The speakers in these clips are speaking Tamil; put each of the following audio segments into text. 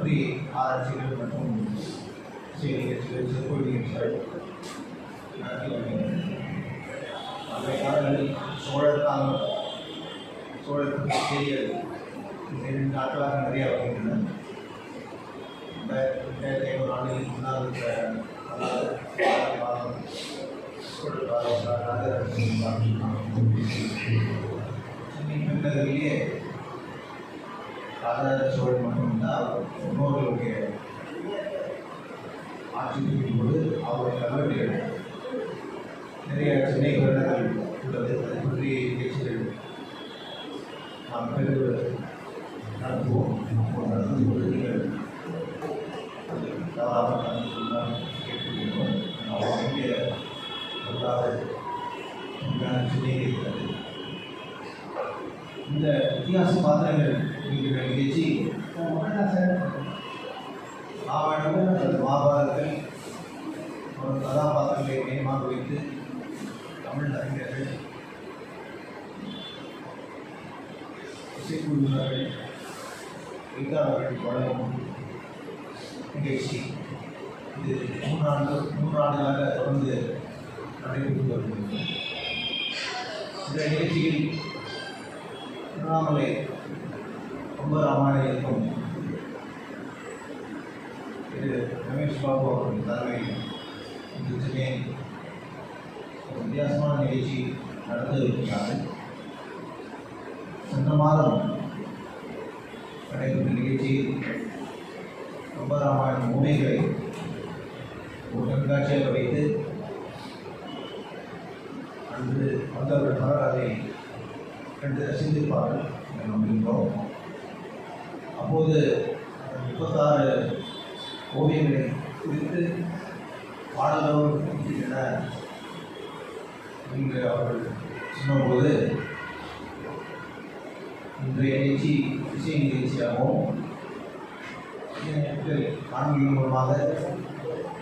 பற்றி ஆராய்ச்சிகள் மற்றும் நிகழ்ச்சிகள் சொற்பொழி நிகழ்ச்சிகள் நடத்தி வருகின்றன. அன்றைய காலங்களில் சோழருக்கு செய்திகள் 2 நாட்களாக நிறைய வருகின்றன. 2500 ஆண்டுகளுக்கு முன்னால் இருக்கிற சென்னை பெருநகரிலேயே ராஜராஜ சோழன் மட்டும்தான் முன்னோர்களுடைய ஆட்சி புரியும் போது அவருடைய கல்வெட்டுகள் நிறைய சென்னை பெருநகர் உள்ளது. அதை பற்றி நிகழ்ச்சிகள் நாம் பிறகு நடத்துவோம். நடத்தும் போது நீங்கள் தவறாமல் கலந்து கொண்டால் கேட்டுக்கொள்கிறோம். இந்திய வரலாறு சென்னை இருக்கிறது. இந்த இத்தியாச பாத்திரங்கள் என்கிற நிகழ்ச்சி ராமாயணம் அல்லது மகாபாரதத்தில் ஒரு கதாபாத்திரங்களை மையமாக வைத்து தமிழ் அறிஞர்கள், இசைக்குழுவினர்கள், எழுத்தாளர்கள் வழங்கும் நிகழ்ச்சி. இது 3 ஆண்டுகளாக தொடர்ந்து நடைபெற்று வருகிறது. இந்த நிகழ்ச்சியில் திருவண்ணாமலை கம்பராமாயணம் இருக்கும் திரு ரமேஷ் பாபு அவர்கள் தலைமையில் இன்று சென்னை ஒரு வித்தியாசமான நிகழ்ச்சி நடந்து இருக்கிறார்கள். சென்ற மாதம் நடைபெற்ற நிகழ்ச்சியில் கம்பராமாயணம் உண்மைகளை ஒரு கண்காட்சியாக வைத்து அன்று வந்தவர்கள் பலர் அதை கண்டு ரசித்திருப்பார்கள் என்று நம்புகின்றோம். அப்போது 36 ஓவியங்களை குறித்து பாடல்களோடு இருக்கின்றன என்று அவர்கள் சொன்னபோது இன்றைய நிகழ்ச்சி இசை நிகழ்ச்சியாகவும் காணொலி மூலமாக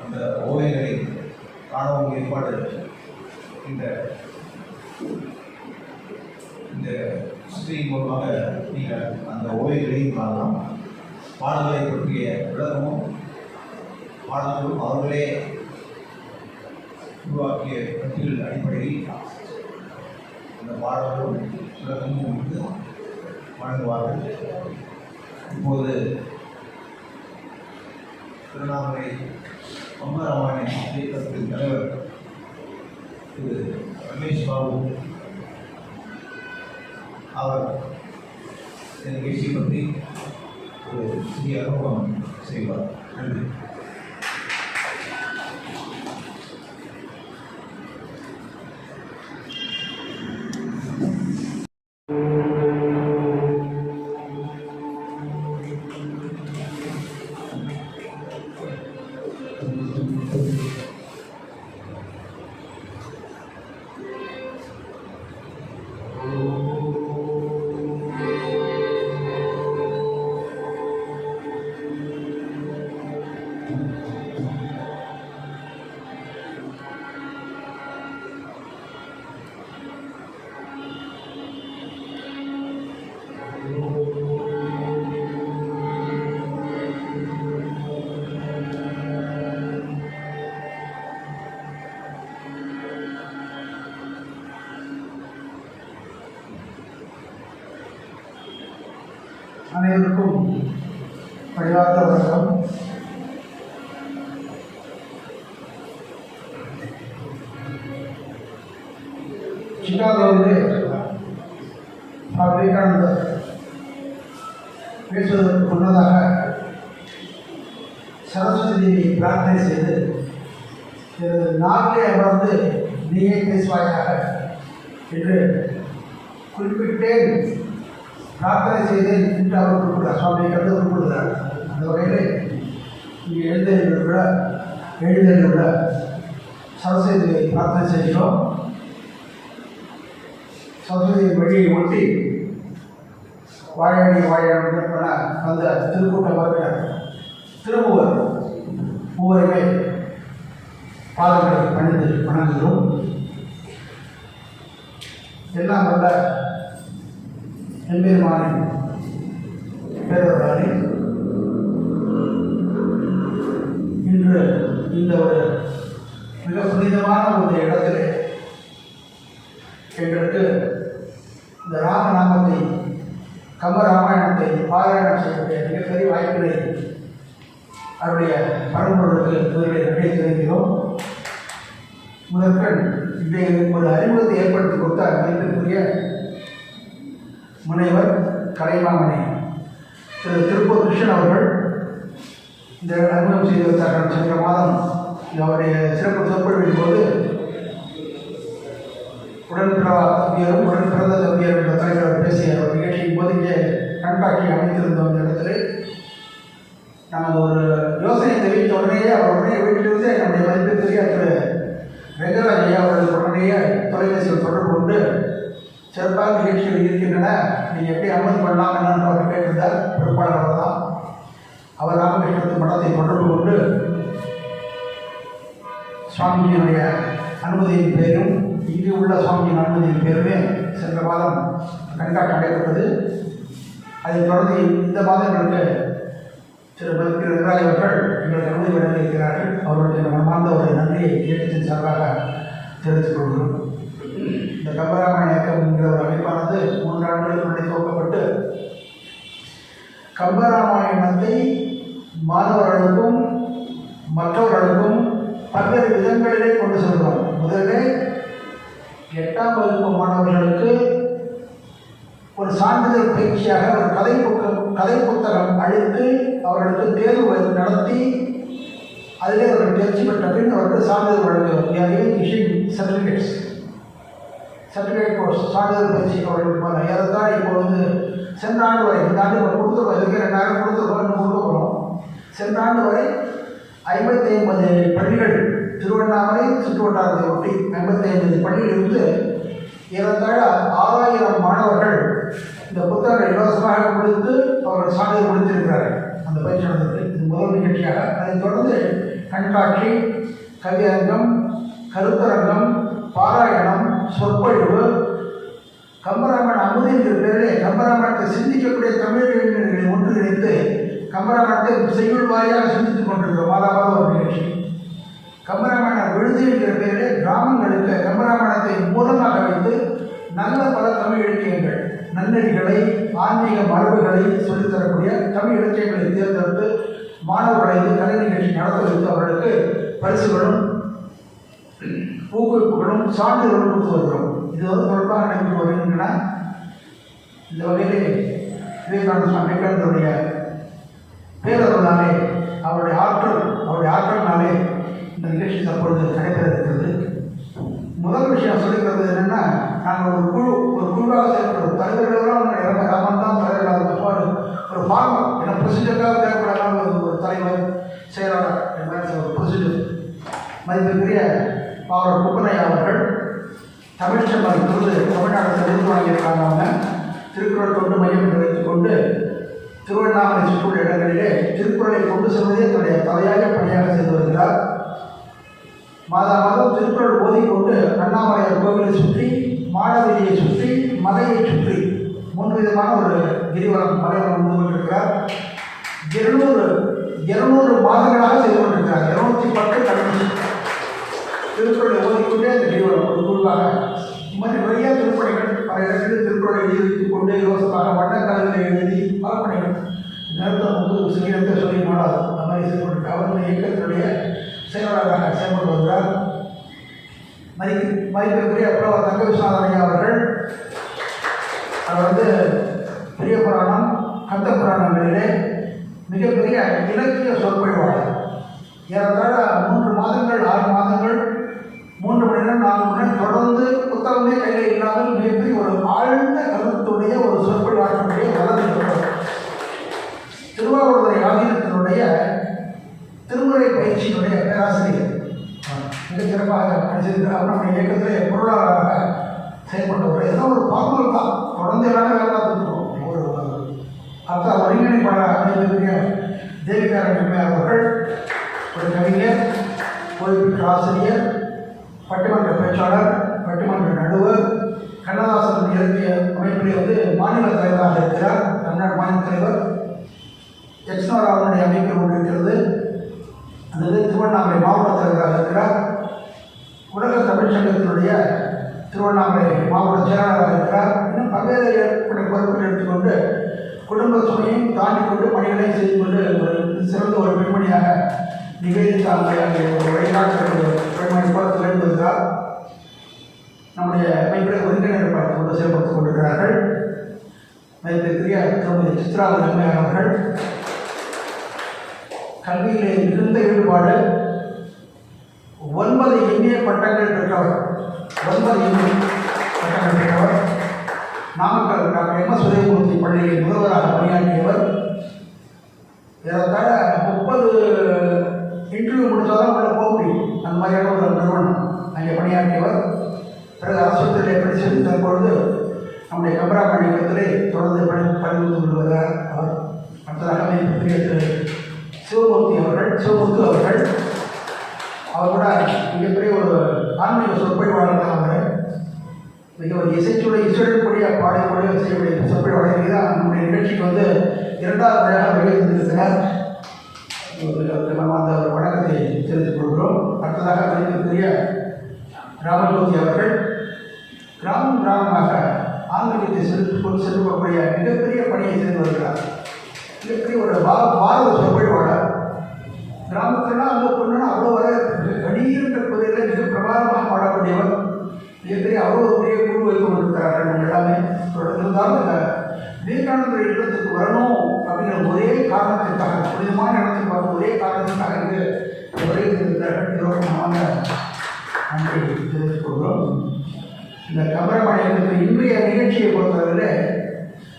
அந்த ஓவியங்களை காணவும் ஏற்பாடு இந்த ஸ்க்ரீன் மூலமாக நீங்கள் அந்த ஓவியங்களையும் காணலாம். பாடல்களை பற்றிய விளக்கமும் பாடல்களும் அவர்களே உருவாக்கிய பட்டியல் அடிப்படையில் அந்த பாடல்களும் விளக்கமும் வந்து வழங்குவார்கள். இப்போது திருவண்ணாமலை கம்பராமாயண இயக்கத்தின் தலைவர் திரு ரமேஷ் பாபு அவர் இந்த நிகழ்ச்சி பற்றி ஒரு சிறிய அனுபவம் செய்வார். நன்றி. அனைவருக்கும் பணிவார்ந்த வணக்கம். சிகாகோவிலே விவேகானந்தர் பேசுவதற்கு முன்னதாக சரஸ்வதி தேவி பிரார்த்தனை செய்து நாட்டிலே அமர்ந்து நீயே பேசுவாயாக என்று குறிப்பிட்டேன், பிரார்த்தனை செய்தேன் என்று அவர் குறிப்பிட்டார். சுவாமி கருத்து குறிப்பிடுகிறார். அந்த வகையில் இங்கே எழுந்திருந்துள்ள சரஸ்வதியை பிரார்த்தனை செய்கிறோம். சரஸ்வதி வழியை ஒட்டி வாழடி வாழ அந்த திருக்கூட்டம் வருகிறார். மூவருமே பாதங்களை பணிந்து வணங்குகிறோம். எல்லாம் வல்ல எம்பெருமானின் பேரவர்களே, இன்று இந்த ஒரு மிக புனிதமான ஒரு இடத்திலே எங்களுக்கு இந்த ராமநாமத்தை கம்பராமாயணத்தை பாராயணம் செய்யக்கூடிய மிகப்பெரிய வாய்ப்பினை அவருடைய பரம்பொருளுக்கு முதலில் நன்றி தெரிவிக்கிறோம். முதற்கண் இன்றைய ஒரு அறிமுகத்தை ஏற்படுத்தி கொடுத்த மதிப்பிற்குரிய முனைவர் கலைமாமணி திரு திருப்பூர் கிருஷ்ணன் அவர்கள் இந்த அறிமுகம் செய்து வைத்தார்கள். சென்ற மாதம் அவருடைய சிறப்பு சொற்பொழிவின் போது உடன்பிறவா தம்பியரும் உடன் பிறந்த தம்பியர் என்ற தலைவர் பேசிய ஒரு நிகழ்ச்சியின் போது இங்கே கண்காட்சி அமைத்திருந்தோம். இந்த இடத்துல நாங்கள் ஒரு யோசனை தெரிவித்த உடனேயே அவர் உடனே வீட்டிலிருந்து என்னுடைய மதிப்பிற்குரிய திரு வெங்கராஜ் ஐயா அவர்கள் உடனேயே தொலைபேசியில் தொடர்பு கொண்டு சிறப்பாக நிகழ்ச்சிகள் இருக்கின்றன, நீங்கள் எப்படி அனுமதி பண்ணலாம் என்னன்னு அவர் கேட்டிருந்தார். பொறுப்பாளர் அவர் தான். அவர் ராமகிருஷ்ணத்து மடத்தை தொடர்பு கொண்டு சுவாமிஜியினுடைய அனுமதியின் பேரும் இங்கு உள்ள சுவாமியின் அனுமதியின் பேருமே சென்ற மாதம் கண்காட்சி நடைபெற்றது. அதைத் தொடர்ந்து இந்த மாதங்களுக்கு திரு வெங்கராஜ் அவர்கள் எங்களுக்கு அனுமதி வழங்கியிருக்கிறார்கள். அவர்களுடைய மனமார்ந்த ஒரு நன்றியை இயக்கத்தின் சார்பாக தெரிவித்துக் கொள்கிறோம். இந்த கம்பராமாயண இயக்கம் என்கிற ஒரு அமைப்பானது 3 ஆண்டுகளுக்கு முன்னே துவக்கப்பட்டு கம்பராமாயணத்தை மாணவர்களுக்கும் மற்றவர்களுக்கும் பல்வேறு விதங்களிலே கொண்டு செல்கிறோம். முதலில் 8ஆம் வகுப்பு மாணவர்களுக்கு ஒரு சான்றிதழ் பயிற்சியாக ஒரு கதை புத்தகம் அளித்து அவர்களுக்கு தேர்வு நடத்தி அதிலே அவர்கள் தேர்ச்சி பெற்ற பின் அவர்கள் சான்றிதழ் வழங்குகிறோம். சர்டிஃபிகேட் கோர்ஸ் சான்றிதழ் பயிற்சி அவர்களுக்கு ஏறத்தான் இப்போ சென்ற ஆண்டு வரை, இந்த ஆண்டு கொடுத்துருவோம், இதுக்கு 2000 கொடுத்துருக்கோம், கொடுக்க போகிறோம். சென்ற ஆண்டு வரை 55 பள்ளிகள் திருவண்ணாமலை சுற்றுவட்டாரத்தை ஒட்டி 55 பள்ளியிலிருந்து ஏறத்தாழ 6000 மாணவர்கள் இந்த புத்தகங்களை இலவசமாக கொடுத்து அவர்கள் சான்றிதழ் கொடுத்திருக்கிறார்கள். அந்த பயிற்சி நடந்தது. இது முதல் நிகழ்ச்சியாக. அதைத் தொடர்ந்து கண்காட்சி, கவியரங்கம், கருத்தரங்கம், பாராயணம், சொற்பொழிவு, கம்பராமாயண அமுது என்கிற பேரிலே கம்பராமாயணத்தை சிந்திக்கக்கூடிய தமிழ் இளைஞர்களை ஒன்றிணைத்து கம்பராமாயணத்தை செய்யுள் வாரியாக சிந்தித்துக் கொண்டிருக்கிறோம். மாதாவாக ஒரு நிகழ்ச்சி. கம்பராமாயண விழுது என்கிற பேரிலே கிராமங்களுக்கு கம்பராமாயணத்தை மூலமாக வைத்து நல்ல பல தமிழ் இலக்கியங்கள், நன்னெறிகளை, ஆன்மீக மரபுகளை சொல்லித்தரக்கூடிய தமிழ் இலக்கியங்களை தேர்ந்தெடுத்து மாணவர்களை கலை நிகழ்ச்சி நடத்த வைத்து அவர்களுக்கு பரிசுகளும் ஊக்குவிப்புகளும் சான்றிதழும் கொடுத்து வருகிறோம். இது தொடர்பாக நடைபெற்று வருகின்றன. இந்த வகையிலே விவேகானந்த சுவாமி விவேகானந்தருடைய பேரருளாலே அவருடைய ஆற்றலினாலே இந்த நிகழ்ச்சி தற்பொழுது நடைபெற இருக்கிறது. முதல் விஷயம் சொல்லிக்கிறது என்னென்னா, நாங்கள் ஒரு குழுவாக செயல்படுறோம். தலைவர்களெல்லாம் இறந்த காமன் தான் தலைவர்கள். ஒரு ஃபார்மல் ஏன்னா ப்ரொசீஜருக்காக தேவைப்படாமல் ஒரு தலைவர் செயலாளர் ஒரு ப்ரொசீஜர். மதிப்பிற்குரிய அவர் குப்பனையா அவர்கள் தமிழ்ச்செம்மல் விருது தமிழ்நாடு விருது வாங்கியிருக்காங்க. அவங்க திருக்குறள் தொண்டு மையம் என்று வைத்துக்கொண்டு திருவண்ணாமலை சுற்றுள்ள இடங்களிலே திருக்குறளை கொண்டு செல்வதே தன்னுடைய தலையாக பணியாக செய்து வருகிறார். மாதம் திருக்குறள் ஓதிக்கொண்டு அண்ணாமலையார் கோவிலை சுற்றி, மாடவீதியை சுற்றி, மலையை சுற்றி 3 விதமான ஒரு கிரிவலம் மலைவரம் வந்து கொண்டிருக்கிறார். 200 மாதங்களாக செய்து கொண்டிருக்கிறார். 210 கடந்து திருக்குறளை ஓதிக்கொண்டே அந்த கிரிவலம் ஒரு குழுவாக இந்த மாதிரி நிறைய திருப்பணிகள் பல இடங்களில் திருக்குறளை எழுதி வைத்துக் கொண்டு இலவசமாக வண்ணக்கலைகளை எழுதி பல பணிகள் நேரத்தை சிறியத்தை சொல்லி மாடாது அந்த மாதிரி செய்து கொண்டிருக்கிறார். அவருடைய இயக்கத்தினுடைய செயலாளராக செயல்பட்டு வருகிறார். மதிப்பிற்குரிய புலவர் தங்க விஸ்வநாதன் அவர்கள் அவர் பெரிய புராணம், கந்த புராணங்களிலே மிகப்பெரிய இலக்கிய சொற்பொழிவாளர். ஏறத்தாழ 3 மாதங்கள் 6 மாதங்கள் 3 மணி நேரம் 4 மணி நேரம் தொடர்ந்து புத்தகமே கையில் இல்லாமல் மிகப்பெரிய ஒரு ஆழ்ந்த கருத்துடைய ஒரு சொற்பொழிவாளர்களுடைய வளர்ந்து திருவாவூரை ஆதீனத்தினுடைய திருமுறை பயிற்சியினுடைய பேராசிரியர் மிகச் சிறப்பாக படிச்சிருக்கிறார். நம்முடைய இயக்கத்திலே பொருளாளராக செயல்பட்டவர். ஏதோ ஒரு பாக்குவல் தான், தொடர்ந்து எல்லாமே வேலை பார்த்துருக்கோம். ஒரு அர்த்த ஒருங்கிணைப்பாளர் அமைந்திருக்கிற தேவிகாரன் அவர்கள் ஒரு கவிஞர், ஓய்வுபெற்ற ஆசிரியர், பட்டிமன்ற பேச்சாளர், பட்டிமன்ற நடுவர், கண்ணதாசன் இலக்கிய அமைப்பிலே மாநில தலைவராக இருக்கிறார். தமிழ்நாடு மாநில தலைவர். எக்ஸ்னோராவுடைய அமைப்பில் கொண்டிருக்கிறது. அல்லது திருவண்ணாமலை மாவட்ட தலைவராக இருக்கிறார். உலக தமிழ் சங்கத்தினுடைய திருவண்ணாமலை மாவட்ட செயலாளராக இருக்கிறார். இன்னும் பல்வேறு பொறுப்புகள் எடுத்துக்கொண்டு குடும்ப சுமையும் தாண்டி கொண்டு பணிகளை செய்து கொண்டு ஒரு சிறந்த ஒரு பெண்மணியாக நிவேதிதா அம்மையாக ஒரு வழிகாட்டு பெண்மணி போல திகழ்ந்து வருகிறார். நம்முடைய அமைப்பில் ஒருங்கிணைப்பாளர் கொண்டு செயல்படுத்திக் கொண்டிருக்கிறார்கள். மதிப்பிற்குரிய திருமதி சித்ராவதி அம்மையார் அவர்கள் கல்வியிலே மிகுந்த ஈடுபாடு, 9 இந்திய பட்டங்கள் பெற்றவர். 9 இந்திய பட்டங்கள் பெற்றவர். Namakkal doctor MS. உதயமூர்த்தி பள்ளியில் முதல்வராக பணியாற்றியவர். ஏறத்தாழ 30 இன்டர்வியூ முடித்தால்தான் உள்ள போக முடியும். அந்த மாதிரியான ஒரு நிறுவனம் அங்கே பணியாற்றியவர். பிறகு அரசுத்திலே படித்து தற்பொழுது நம்முடைய கம்பராமணி இடத்திலே தொடர்ந்து பணிபுரிந்து கொண்டு வருகிறார். அவர் அடுத்ததாக மிகப்பெரிய திரு சிவமூர்த்தி அவர்கள் அவர் கூட மிகப்பெரிய ஒரு ஆன்மீக சொற்பொழிவாளர் தான். அவர் மிக ஒரு இசைக்கூடிய பாடக்கூடிய செய்யக்கூடிய சொற்பொழிவாளர் தான் நம்முடைய நிகழ்ச்சிக்கு வந்து 2வது முறையாக வெளியிட்டிருக்கிறார். நம்ம அந்த ஒரு வணக்கத்தை தெரிவித்துக் கொள்கிறோம். அடுத்ததாக மதிப்பிற்குரிய ராமஜோதி அவர்கள் கிராமமாக ஆன்மீகத்தை செலுத்தக்கூடிய மிகப்பெரிய பணியை செய்து வருகிறார். மிகப்பெரிய ஒரு பாரத சொற்பொழிவாளர். கிராமத்திலாம் அங்கே பொண்ணுன்னா அவ்வளோ வர கணீர்ன்ற பகுதியில் மிக பிரபாரமாக பாடக்கூடியவர். மிகப்பெரிய அவ்வளோ ஒரு பெரிய குழு வைத்து கொண்டிருக்கிறார்கள். நம்ம எல்லாமே இருந்தாலும் இந்த விவேகானந்தர் இல்லத்துக்கு வரணும் அப்படிங்கிற ஒரே காரணத்திற்காக, புனிதமான இடத்துக்கு வரும் ஒரே காரணத்திற்காக இங்கு வருகிறார்கள். நன்றி தெரிவித்துக் கொள்கிறோம். இந்த கம்பராமாயணத்துக்கு இன்றைய நிகழ்ச்சியை பொறுத்தவரையில்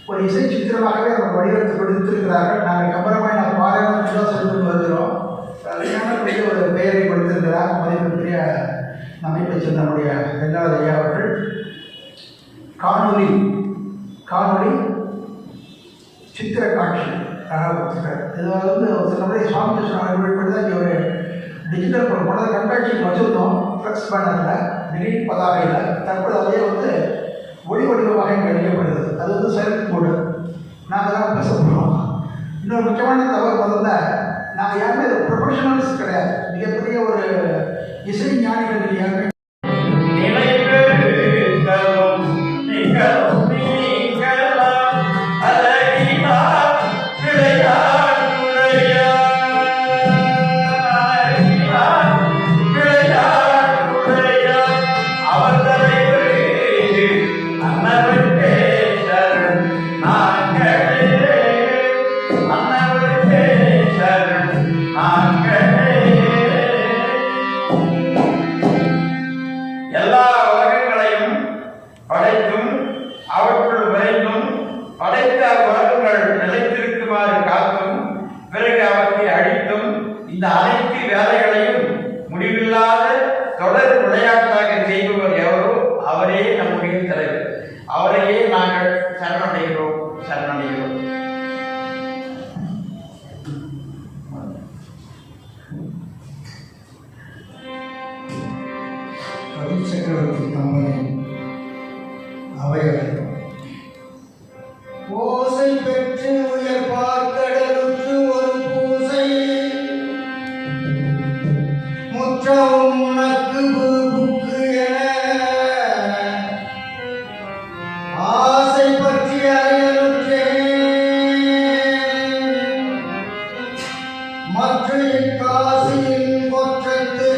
ஒரு இசை சித்திரமாகவே நம்ம வடிவத்தை கொடுத்திருக்கிறார்கள். நாங்கள் கம்பராமாயண பாராயணம் தான் சென்று வருகிறோம். சரியான ஒரு பெயரை கொடுத்திருக்கிறார் மதிப்பிற்குரிய அமைப்பை சேர்ந்த நம்முடைய 2வது ஐயா அவர்கள். காணொலி சித்திர காட்சி கொடுத்துருக்காரு. இது வந்து சில முறை சுவாமி சொன்னாங்க தான் இங்கே ஒரு டிஜிட்டல் படம் கண்காட்சிக்கு வச்சுருந்தோம். ஃப்ளெக்ஸ் பேனரில் திடீர் பதாகையில் தற்போது அதே வந்து ஒளி வடிவமாக இங்கே அளிக்கப்படுகிறது. அது வந்து செயல் போடு நாங்கள் தான் பேச போகிறோம். இன்னொரு முக்கியமான தகவல் பார்த்தா நாங்கள் யாருமே ப்ரொஃபஷனல்ஸ் கிடையாது. மிகப்பெரிய ஒரு இசை ஞானிகள் யாருமே இந்த அனைத்து வேலைகளையும் முடிவில்லாத தொடர் விளையாட்டாக செய்பவர் எவரோ அவரே நம்முடைய தலைவர். அவரையே நாங்கள் சரணடைகிறோம். சக்கரவர்த்தி தாமரை அவைகள் ஓசை பெற்று உயர் பார்க்கடலுற்று ஒரு பூசை முற்றவும் உனக்கு புக்கு என ஆசை பற்றி அறியலுற்றேன். மற்ற காசியின் கொற்றத்து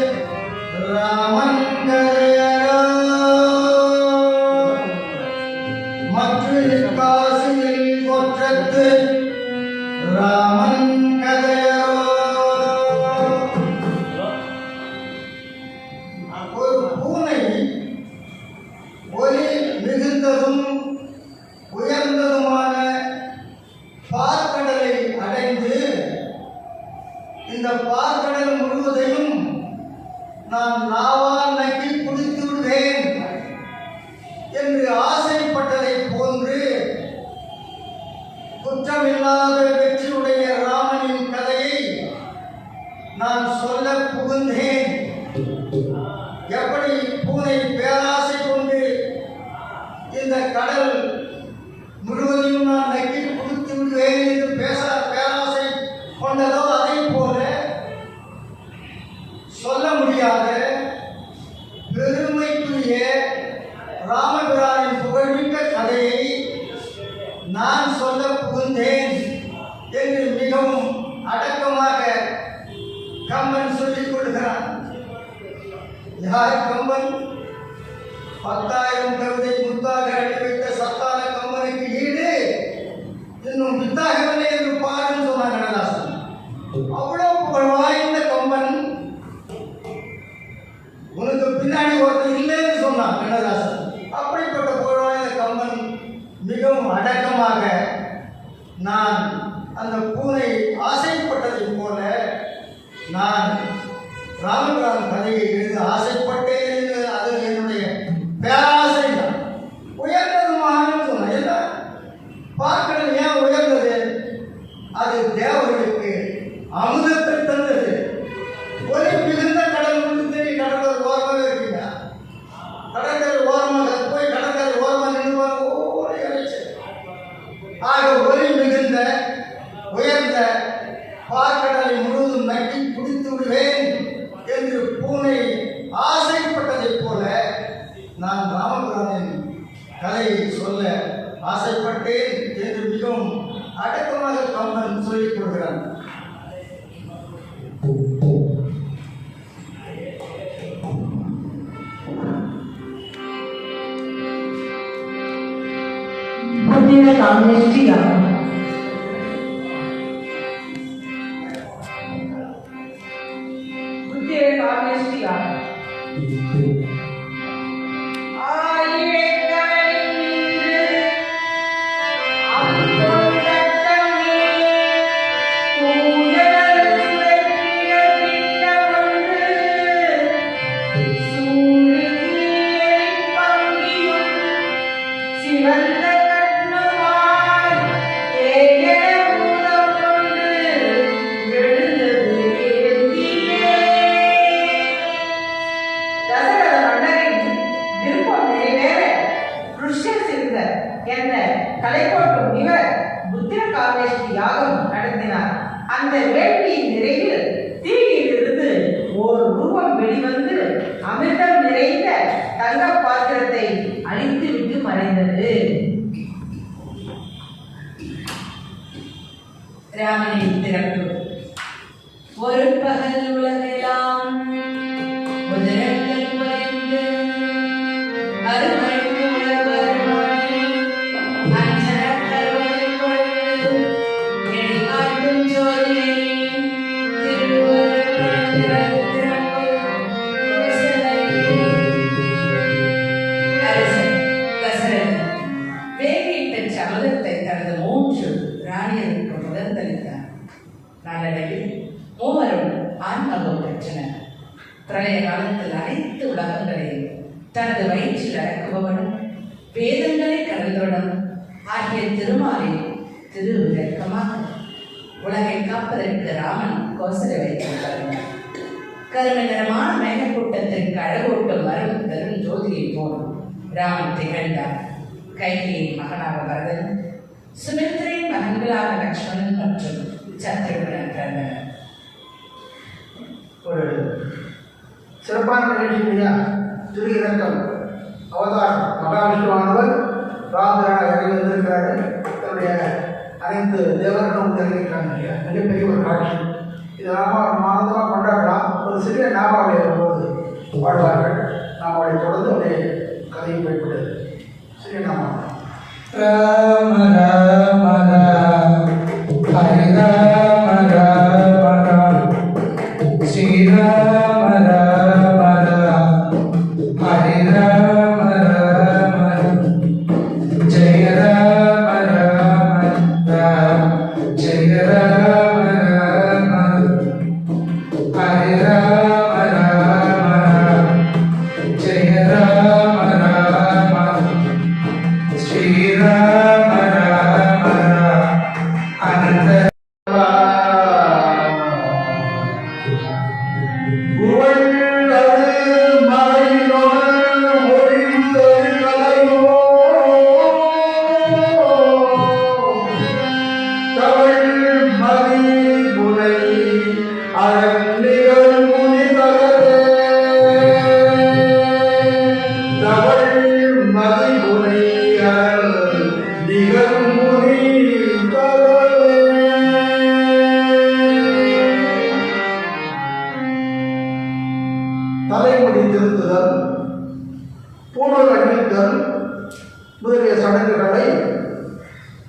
ராமன் கதையரோ காசியின் கொற்றத்து ராமன் கதையரோ. ஒரு பூனை ஒலி மிகுந்ததும் உயர்ந்ததுமான பார்க்கடலை அடைந்து இந்த பார்க்கடல் முழுவதையும் நான் நாவால் நக்கி குடித்து விடுவேன் என்று ஆசைப்பட்டதை போன்று குற்றமில்லாத வெற்றியுடைய ராமனின் கதையை நான் சொல்ல புகுந்தேன். எப்படி பூனை பேராசை கொண்டு இந்த கடல் முழுவதையும் நான் நக்கி குடித்து விடுவேன் என்று பேராசை கொண்டதோ, அதை போல மிகவும் அடக்கமாக கம்பன் சொல்லிக் கொள்கிறான். யார் கம்பன்? 10,000 கவிதை முத்தாக அடி வைத்த சத்தான கம்பனுக்கு ஈடு இன்னும் வித்தாகவில்லை என்று பாடும் சொன்னார் கண்ணதாசன். அவ்வளவு புகழ் வாய்ந்த கம்பன் உனக்கு பின்னாடி ஒருத்தர் இல்லைன்னு சொன்னான் கண்ணதாசன். அப்படிப்பட்ட புகழ் வாய்ந்த கம்பன் மிகவும் அடக்கமாக நான் அந்த பூனை ஆசைப்பட்டதை போல நான் ராமபிரான் கதையை எழுத ஆசைப்பட்டேன் என்று அது என்னுடைய பேராசை தான். உயர்ந்தது மகான்னு சொன்னேன். என்ன பார்க்கணும் ஏன் உயர்ந்தது? அது தேவர்களுக்கு அமுதத்தை தந்தது. ஒளி மிகுந்த கடல் முன் தேடி கடற்கரை ஓரமாக இருக்கீங்க. கடற்கரை ஓரமாக போய் கடற்கரை ஓரமாக நின்றுவாங்க. ஒவ்வொரு இறைச்சி ஆக ஒளி மிகுந்த உயர்ந்த பார்க்கடலை முழுவதும் நட்டி குடித்து விடுவேன் என்று பூனை ஆசைப்பட்டதைப் போல நான் ராமபிரானின் கதையை சொல்ல ஆசைப்பட்டேன் என்று மிகவும் அடக்கமாக கம்பன் சொல்லிக் கொள்கிறான். புத்திர காமேஷ்டியா அந்த வேள்வியின் நிறைவில் தீயிலிருந்து ஓர் உருவம் வெளிவந்து அமிர்தம் நிறைந்த தங்க பாத்திரத்தை அழித்து விட்டு மறைந்தது. ராமனின் திறப்பு. ஒரு பகல் உலகெல்லாம் முதலங்கள் மறைந்து அருமைக்கு உழவர் அஞ்சன கருவறை பொழுது எளிகாட்டும் ஜோதியை அரசன் தசரதன் வேங்கை பெற்ற அமுதத்தை தனது 3 ராணியருக்கு முதந்தளித்தார். நாளடைவில் மூவரும் ஆன்மகம் பெற்றனர். பிரளய காலத்தில் அனைத்து உலகங்களையும் தனது வயிற்றில் அடக்குபவனும் வேதங்களை கடந்தவனும் ஆகிய திருமாலை திருவிளக்கமாக உலகை காப்பதற்கு ராமன் கோசலை வைத்திருக்கிறார். கருமை நிறமான மேகக்கூட்டத்திற்கு அழகூட்டும் மரம் தரும் ஜோதியை போல் ராமன் திகழ்ந்தார். கைகேயின் மகனாக பரதன், சுமித்திரையின் மகன்களாக லக்ஷ்மணன் மற்றும் சத்ருகன் பிறந்தனர். ஒரு சிறப்பான நிகழ்ச்சி இல்லையா? திரு இறக்கம் அவதாரம் மகாவிஷ்ணுவானவர் ராமராக இறங்கி வந்திருக்கிறாரு. தன்னுடைய அனைத்து தேவர்களும் தெரிவிக்கிறாங்க இல்லையா? மிகப்பெரிய ஒரு காட்சி. இது நாம ஆனந்தமாக கொண்டாடலாம். ஒரு சிறிய நாமாவளி வரும்போது பாடுவார்கள். நாம் அவளை தொடர்ந்து அவருடைய கதையை பயன்படுது. சிறிய நாமாவளி. ராம ராம ராம ஹரி ராம ராம ராம ஸ்ரீராம ராம ராம ஹரி ராம ராம ஜெய ராம ராம ராம ஜெய ராம ராம ஹரி ராம ராம ஜெய ராம ராம ஸ்ரீராம ராம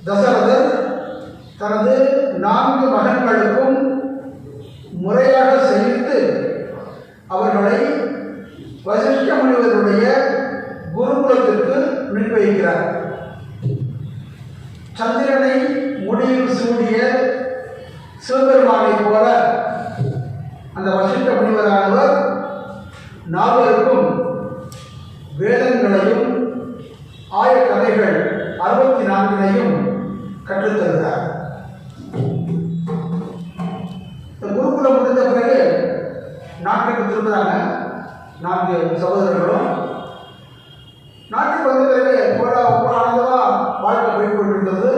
தசரதர் தனது 4 மகன்களுக்கும் முறையாக செய்து அவர்களை வசிஷ்ட முனிவருடைய குருகுலத்திற்கு முன்வைக்கிறார். சந்திரனை முடியில் சூடிய சிவபெருமானை போல அந்த வசிஷ்ட முனிவரானவர் 4 வேதங்களையும் ஆயக்கதைகள் 64 கற்றுத்தருகிறார். இந்த குருகுலம் முடிந்த பிறகு நாட்டுக்கு திரும்புகிறாங்க 4 சகோதரர்களும். நாட்டுக்கு வந்த பிறகு ஒரு ஆனந்தமா வாழ்க்கை போய் கொண்டிருந்தது.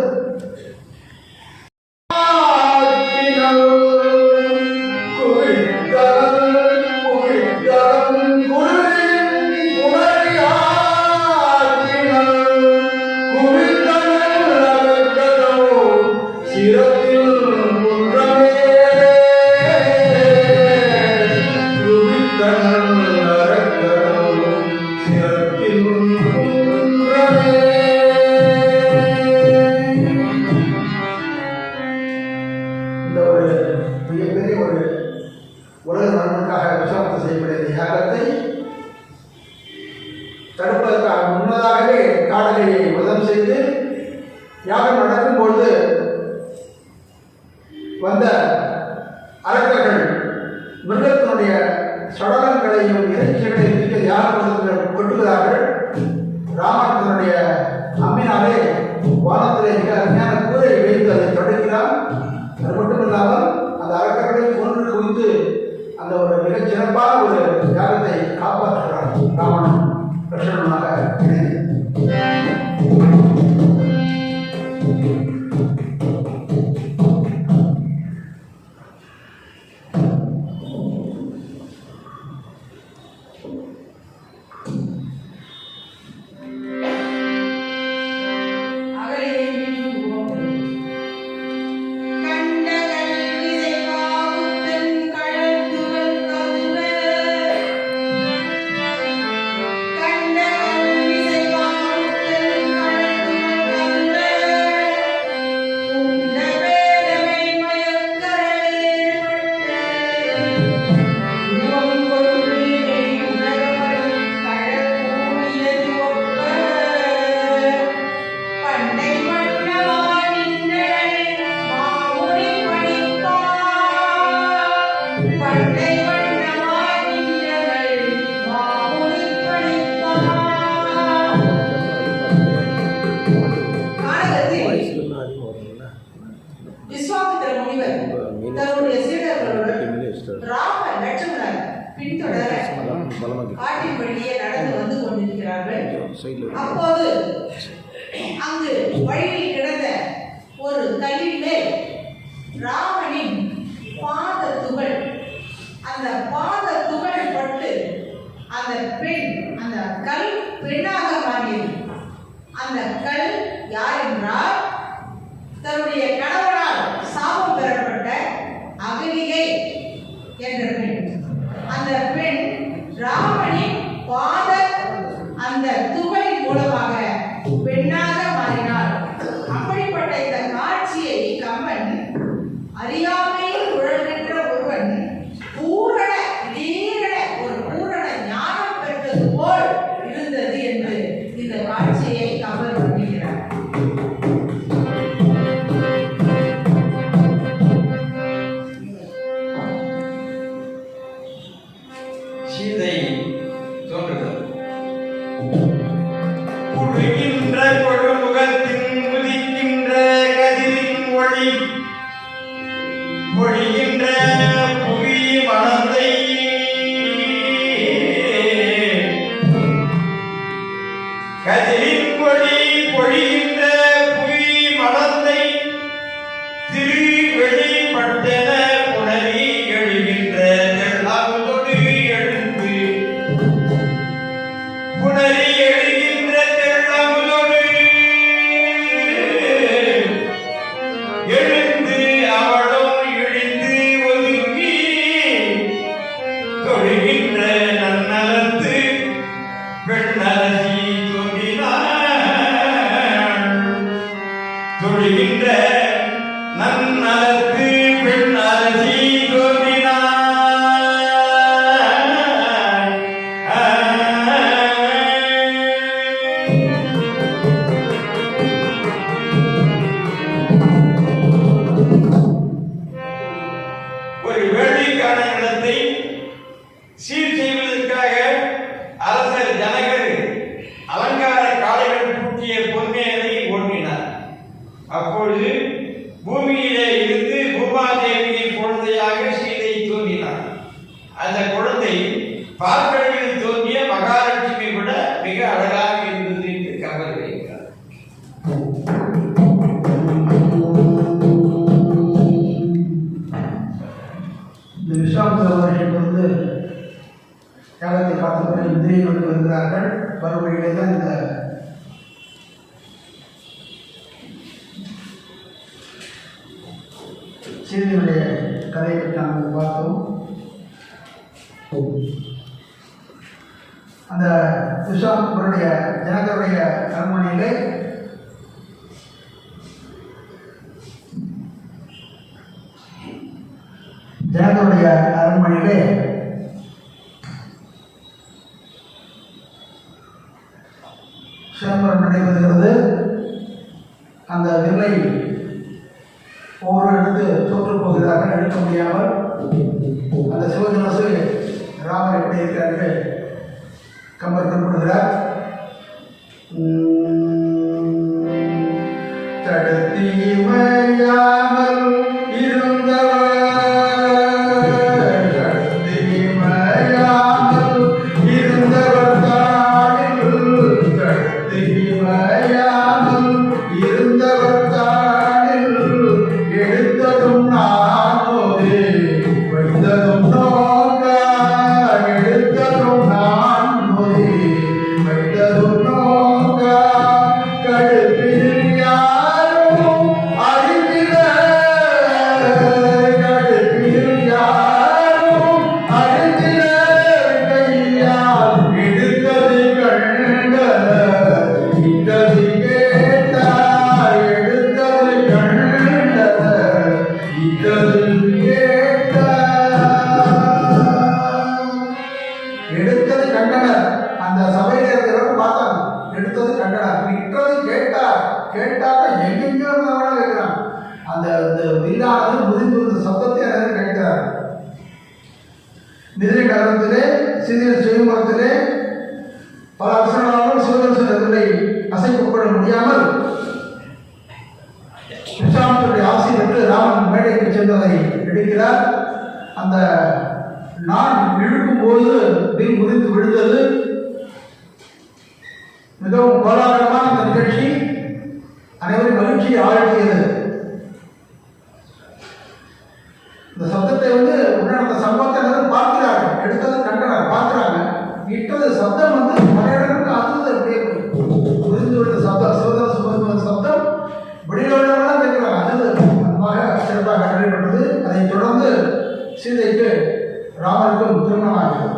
உலக நலனுக்காக விஸ்வாசம் செய்யப்பட்ட யாகத்தை தடுப்பதற்காக முன்னதாகவே காடகையை வதம் செய்து யாகம் நடக்கும் பொழுது வந்த அரக்கர்கள் மிருகத்தினுடைய சடலங்களையும் இறைச்சிகளையும் யாகம் கொட்டுகிறார்கள். ராமன் தன்னுடைய அம்மினாலே வானத்திலே மிக அருமையான கூரை வைத்து அதை தடுக்கிறார். அது மட்டுமில்லாமல் அந்த அரக்கர்களை கொன்று குவித்து அந்த ஒரு மிகச் சிறப்பான ஒரு யாகத்தை காப்பாற்றுகிறார் ராமன் லட்சுமணனாக இணைந்து. தன்னுடைய சீடர்களுடன் ராம லட்சுமணர் பின்தொடர காட்டின் வழியே நடந்து வந்து கொண்டிருக்கிறார்கள். அப்போது அங்கு வழியில் கிடந்த ஒரு கல்லின் மேல் ராமனின் பாத துகள், அந்த பாத துகள் பட்டு அந்த பெண், அந்த கல் பெண்ணாக மாறியது. அந்த கல் யார் என்றால் தன்னுடைய கணவனால் சாபம் பெறப்பட்ட அகலிகை என்ற பெண். அந்த பெண் ராமனின் பாத அந்த துகளின் மூலமாக பெண்ணாக மாறினாள். அப்படிப்பட்ட இந்த காட்சியை கம்பன் அறியாமையில் உழல்கின்ற ஒருவன் பூரண ஒரு பூரண ஞானம் பெற்றது போல் இருந்தது என்று இந்த காட்சியை கம்பன் வருகிறார். சீதை தோன்றுகிறது. குழுகின்ற கொடுமுகத்தின் உதிக்கின்ற கதிரின் ஒளி பொழிகின்ற புவி மனத்தை கதிரின் ஒளி பொழிகின்ற புவி மனத்தை திரு வெளிப்பட்டன புணரி எழுகின்ற தெள்ளாவதோடு எழுந்து புணரி எழுகின்ற தெள்ளாவதோடு எழுந்து பொழிகின்ற நன்னலத்து பெண் அரசி தோன்றினார். ஒரு வேள்விக்கான இடத்தை சீர் செய்வதற்காக அரசர் ஜனகர் அலங்கார காளைகள் பூட்டிய பொன்மேனை ஓட்டினார். அப்பொழுது பூமியிலே இருந்து பூமாதேவியின் குழந்தையாக சீதை தோன்றினார். அந்த குழந்தை பார்க்கடலில் தோன்றிய மகாலட்சுமி விட மிக அழகாக இருந்தது என்று கவர் வைக்கிறார். இந்த விஸ்வாமித்திரர்கள் வந்து யாகத்தை காத்துக்கொண்டு இந்திரியர்களுக்கு வருகிறார்கள். வறுமையிலே தான் இந்த சீதையுடைய கதையை பற்றி நாங்கள் பார்த்தோம். அந்த விஸ்வாமித்திரருடைய ஜனகருடைய அரண்மனையிலே சிதம்பரம் நடைபெறுகிறது. அந்த வில்லை ஒவ்வொரு எடுத்து தோற்று போகிறார்கள், எடுக்க முடியாமல். அந்த சிவதனுசு ராமர் எப்படி இருக்கிறார்கள் கம்பர் குறிப்பிடுகிறார். தடுத்தீமையாமல் இருந்தவர் எடுத்தது கண்டனர். அந்த சபையில் இருக்கிறவங்க பார்த்தாங்க, எடுத்தது கண்டனர். விற்றது கேட்டாக்க எங்கெங்கோ இருந்தவங்க கேட்கிறாங்க. அந்த வில்லானது முதிர்ந்து சப்தத்தை அனைவரும் கேட்கிறார். மிதிரை நகரத்திலே சிவமரத்திலே பல அரசனாலும் சிவதனுசனை அசைக்கப்பட முடியாமல் விஸ்வாமித்திரருடைய ஆசை பெற்று ராமன் மேடைக்கு சென்றதை எடுக்கிறார். அந்த நான் இழுக்கும் போது வில் முறிந்து விழுந்தது. மிகவும் கோலாகலமான அந்த நிகழ்ச்சி அனைவரும் மகிழ்ச்சியை ஆழ்த்தியது. இந்த சப்தத்தை வந்து உடனே சம்பவத்தை எல்லாரும் பார்க்கிறார்கள். எடுத்தது கண்டனர் பார்க்கிறாங்க. இட்டது சப்தம் வந்து பல இடங்களுக்கு அது அப்படியே முறிந்து விழுந்த சப்தம், சிவதனுசு சப்தம் வெளியிலெல்லாம் கேட்கிறாங்க. அது அன்பாக சிறப்பாக நடைபெற்றது. அதைத் தொடர்ந்து சீதைக்கு ராமருக்கும் திருமணமாகிறது.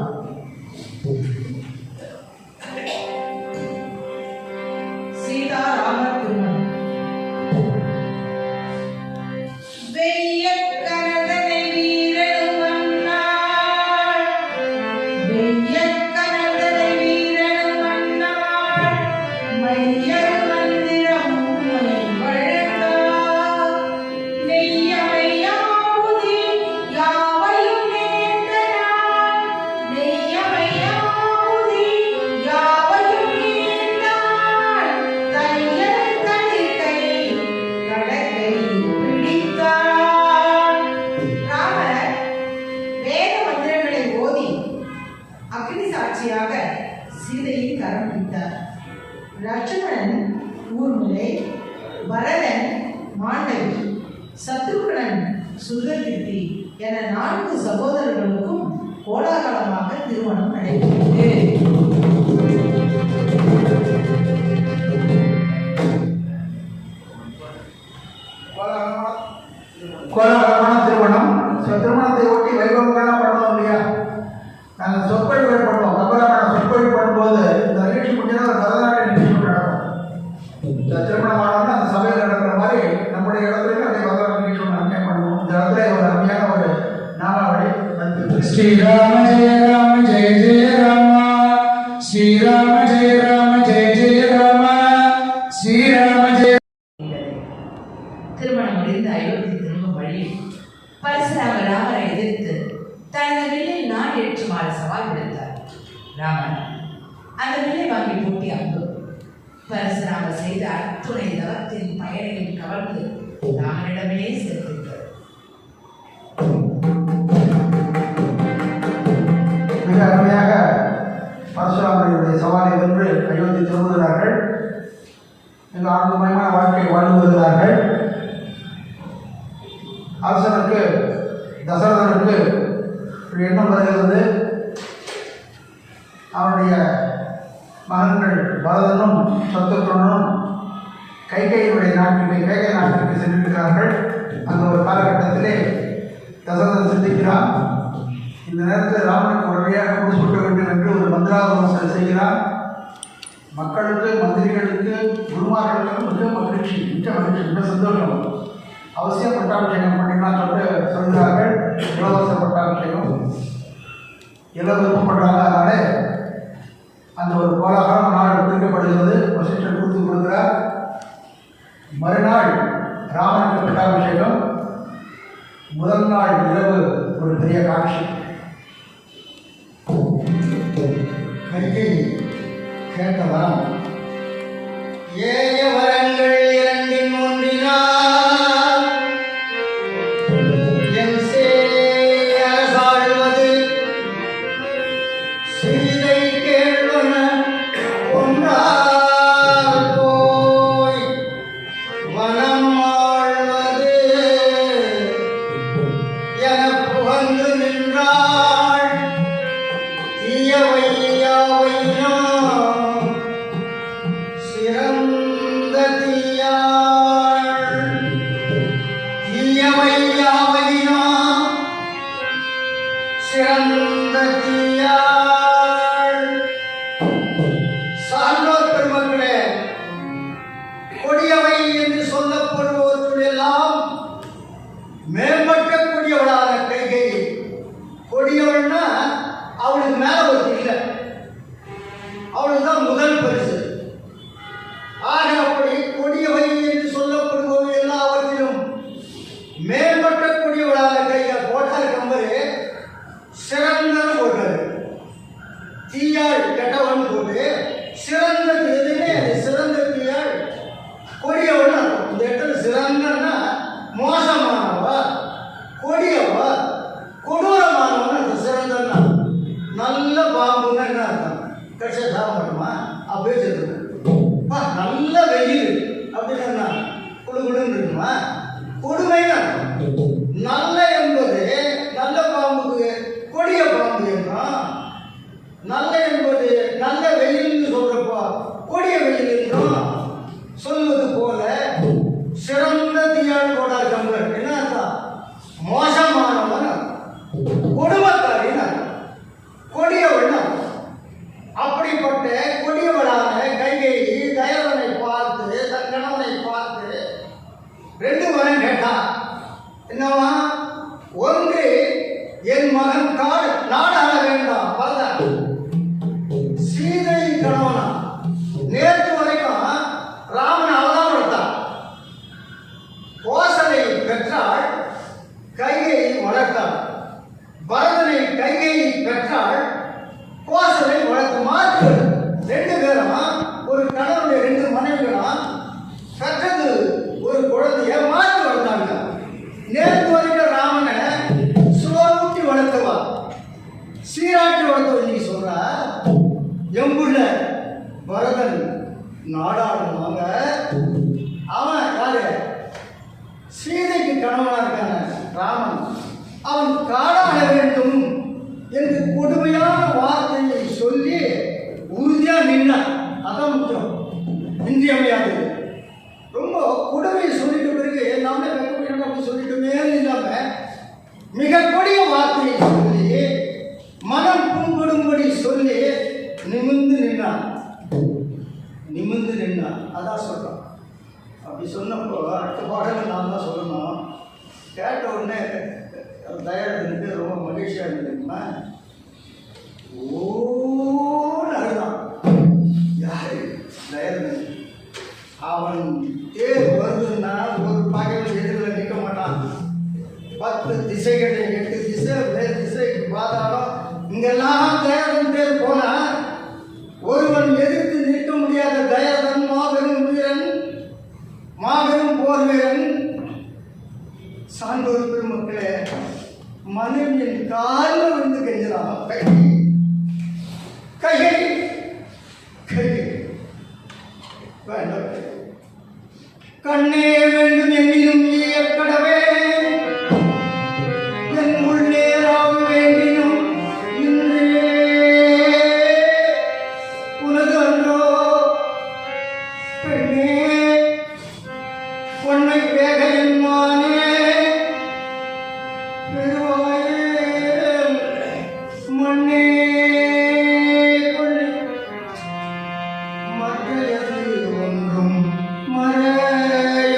சீதா ராமர் திருமணம். வெய்யக்கனதனை வீரனும் மன்னாள், வெய்யக்கனதனை வீரனும் மன்னாள், மையர் மந்திரமும் வழங்கார், நெய்யமையாவுதி யாவையும் நேர்ந்தனான், நெய்யமையாவுதி யாவையும் நேர்ந்தான், தையல் தளிர்கை கடகை பிடித்தான். ராமர் வேத மந்திரங்களை ஓதி அக்னி சாட்சியாக சீதையின் கரம் பிடித்தார். லட்சுமணன் ஊர்மிளை, பரதன் மாண்டவி, சத்ருகனன் சுதர்கிருதி என 4 சகோதரர்களுக்கும் கோலாகலமாக திருமணம் நடைபெற்றது. கோலாகலமான திருமணம். திருமணத்தை ஒட்டி வைபவங்கள்லாம் பண்ணோம் இல்லையா? நாங்கள் சொற்பொழிவு பண்ணுவோம். கம்பராமாயண சொற்பொழிவு பண்ணும்போது இந்த நிகழ்ச்சி முடிஞ்சா ஒரு பரதநாட்டிய நிகழ்ச்சி நடக்கும். இந்த திருமணமானவங்க அந்த சபையில் நடக்கிற மாதிரி நம்முடைய இடத்துல அதே பகவான் சொன்ன அன்னியம் பண்ணுவோம். இந்த இடத்துல ஒரு அருமையான ஒரு நாமாவளி வந்து ஸ்ரீராம ஜெய ராம ஜெய ஜெய ராம ஸ்ரீராம ஜெய ராம ஜெய ஜெய ராம ஸ்ரீராம ஜெய. திருமணம் முடிந்து அயோத்தி திரும்பும் வழியில் பரசுராம ராமரை எதிர்த்து தனது வில்லில் நான் ஏற்றுமாறு சவால் விடுத்தார். ராமன் அந்த வில்லை வாங்கி பூட்டி அம்பு பரசுராமர் செய்த அத்துணை தவத்தின் பயனையும் கவர்ந்து ராமனிடமே சேர்த்துவிட்டார். மிக அருமையாக பரசுராமருடைய சவாலை வென்று அயோத்தி திரும்புகிறார்கள். மிக ஆனந்தமயமான வாழ்க்கை வாழ்ந்து வருகிறார்கள். அரசனுக்கு தசரதனுக்கு ஒரு எண்ணம் வருகிறது. அவனுடைய மகன்கள் பரதனும் சத்ருகனும் கைகேயினுடைய நாட்டிற்கு சென்றிருக்கிறார்கள். அந்த ஒரு காலகட்டத்திலே தசரதன் சிந்திக்கிறான், இந்த நேரத்தில் ராமனுக்கு உடனடியாக முடிசூட்ட வேண்டும் என்று ஒரு மந்திராபோசனை செய்கிறான். மக்களுக்கு, மந்திரிகளுக்கு, குருமார்களுக்கு மிக மகிழ்ச்சி, மிக சந்தோஷம். அவசியம் பட்டாபிஷேகம் பண்ணிக்கலாம் சொல்கிறார்கள். இலவச பட்டாபிஷேகம் எல்லாம் விருப்பப்படுறாங்க. அதனால அந்த ஒரு கோலாகலம் நாள் குறிக்கப்படுகிறது. வசிஷ்டர் கொடுத்து கொடுக்கிறார். மறுநாள் ராமனுக்கு பட்டாபிஷேகம். முதல் நாள் இரவு ஒரு பெரிய காட்சி. கைகை கேட்ட வரம், ஏய வரங்கள் இரண்டின் ஒன்றினால் என் அரசாழ்வது சீதை கேள்வன ஒன்றால் போய் வனம் ஆழ்வது என புகழ்ந்து நின்றாள் தீயவையாவையினோ சிறந்த தீயாள் தீயவையாவையினோ சிறந்த தீயாள். சான்றோர் பெருமக்களே, கொடியவை என்று சொல்லப்படுவோருக்கெல்லாம் மேம்பட்ட கொடியவளான கைகை. கொடியவள்னா அவளுக்கு மேல ஒரு இல்லை, அவளுக்கு தான் முதல் பரிசு. ஆக அப்படி கொடியவை என்று சொல்லப்படுபவை எல்லாவற்றிலும் மேம்பட்ட கொடியவளான கைகை போட்டார் கம்பரு. சிறந்தன்னு போட்டாரு, தீயாள் கெட்டவன் போட்டு சிறந்த எதுவுமே சிறந்த தீயாள் கொடியவன் அர்த்தம். இந்த இடத்துல சிறந்தன்னா மோசமானவா, கொடியவா, கொடூரமானவன் அர்த்தம். சிறந்தன்னா நல்ல பாம்புன்னு என்ன அர்த்தம்? கட்சியை சாப்பிட மாட்டோமா அப்படியே சொல்லுங்க. நல்ல வெயில் அப்படின்னு என்ன? குழுகுழுன்னு இருக்குமா? கொடுமைன்னு அர்த்தம். நல்ல என்பது நல்ல பாம்புக்கு கொடிய பாம்பு என்றும், நல்ல என்பது நல்ல வெயில்னு சொல்றப்போ கொடிய வெயில் என்றும் சொல்வது போல சிறந்த தீயாள் போடார் கம்பர். என்ன அர்த்தம்? மோசமானவன் கொடுமக்காரின் அர்த்தம், கொடியவன் அர்த்தம். அப்படிப்பட்ட கொடியவளான கைகேயி தயரவனை பார்த்து, தன் கணவனை பார்த்து ரெண்டு வரம் கேட்டா. என்னவா? ஒன்று, என் மகன் நாடாள வேண்டாம் பரதன், சீதை கணவனா. நேற்று வரைக்கும் ராமன் அவதான் வளர்த்தான். கோசலை பெற்றாள், கைகையை வளர்த்தாள். பரதனை கைகையை பெற்றாள், கோசலை வளர்த்து. மாற்று ரெண்டு பேரும், ஒரு கணவனுடைய ரெண்டு மனைவிகளும் பெற்றது ஒரு குழந்தைய மாற்றி வளர்த்தாங்க. நேற்று வரைக்கும் ராமனை சோறுட்டி வளர்த்தவா, சீராட்டி வளர்த்தவ. நீ சொல்ற எம்புள்ள பரதன் நாடாளுவாங்க. அவன் யாரு? சீதைக்கு கணவனா இருக்கான ராமன். அவன் காடாள வேண்டும் என்று கொடுமையான வார்த்தையை சொல்லி உறுதியா நின்றான். அதான் முக்கியம், இன்றியமையாது. ரொம்ப கொடுமையை சொல்லிட்டு பிறகு நாம அப்படி சொல்லிட்டுமே இல்லாம மிக கொடிய வார்த்தையை சொல்லி மனம் புண்படும்படி சொல்லி நிமிர்ந்து நின்றான். நிமிர்ந்து நின்றான், அதான் சொல்றான். அப்படி சொன்னப்போ அடுத்த பாடல் 10 திசைகளை 8 திசை வேறு திசைக்கு பாதாளம் இங்கெல்லாம் தேவன் பேர் போனா ஒருவன் எதிர்த்து நிற்க முடியாத தயவன் மாபெரும் வீரன் மாபெரும் போர் வீரன். சான்றோர் பெருமக்களே, மனைவியின் காலில் வந்து கெஞ்சலாம். கைகை வேண்டாம். கண்ணே வேண்டும் என்னிலும் கடவே என் உள்ளே ராவு வேண்டினும் இன்றே உனது அன்றோ பெண்ணே பொன்னை பேக என் மானே பெருவாயே மண்ணே கொள்ளை மற்றது ஒன்றும் மற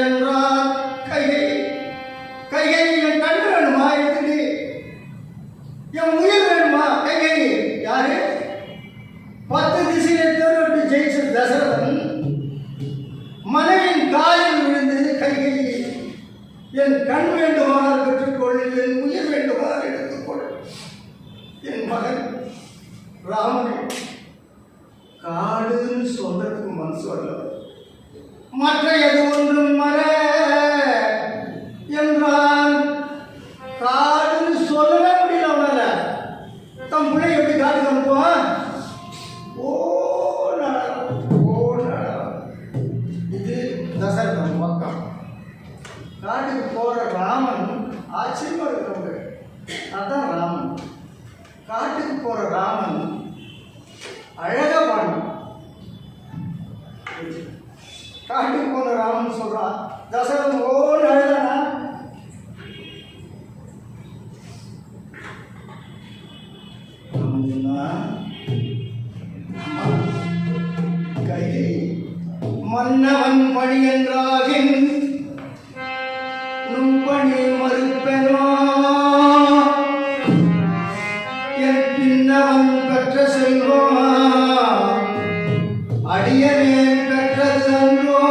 என்றால் கையை என் கண்ணு வேணுமா? எடுத்துட்டு என் உயிர் வேணுமா? கையை யாரு 10 திசையை தேர்விட்டு ஜெயிச்ச தசரதன் மனைவின் காலில் விழுந்து கையை என் கண் வேண்டுமானால் பெற்றுக்கொள், என் உயிர் வேண்டுமானால் எடுத்துக்கொள். என் மகன் ராமனை காடுன்னு சொல்றதுக்கு மனசு வரல. மற்ற எது ஒன்றும் மற என்றால் காடுன்னு சொல்லவே முடியல அவனால. தன் பிள்ளை எப்படி காட்டுக்கு அனுப்புவான்? ஓ இது தசரதன் பக்கம். காட்டுக்கு போற ராமன் ஆச்சரியமா இருக்கிறவங்க. அதான் ராமன். காட்டுக்கு போற ராமன் அழகா பாடணும். காட்டுக்கு போன ராமன் சொல்றான், தசரதன் ஓன்னு அழகானா? கையை மன்னவன் பணி என்றாகின் நும்பணி மறுப்பெனோ என் பின்னவன் பெற்ற செல்வம் அடியனேன் பெற்றது அன்றோ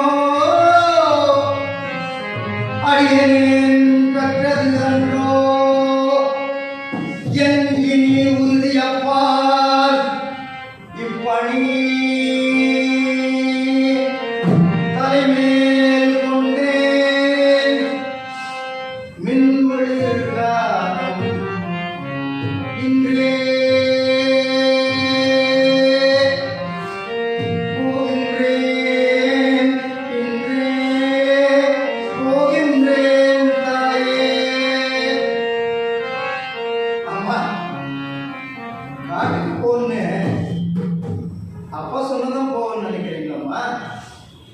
அடியனேன் பெற்றது அன்றோ என் இனி உறுதியப்பால் இப்பணி தலைமேல் கொண்டேன் மின்வழியிருக்காம் இன்றே போகின்றேன் தாயே. அம்மா காட்டுக்கு போன்னு அப்பா சொன்னதான் போகணும்னு நினைக்கிறீங்களம்மா?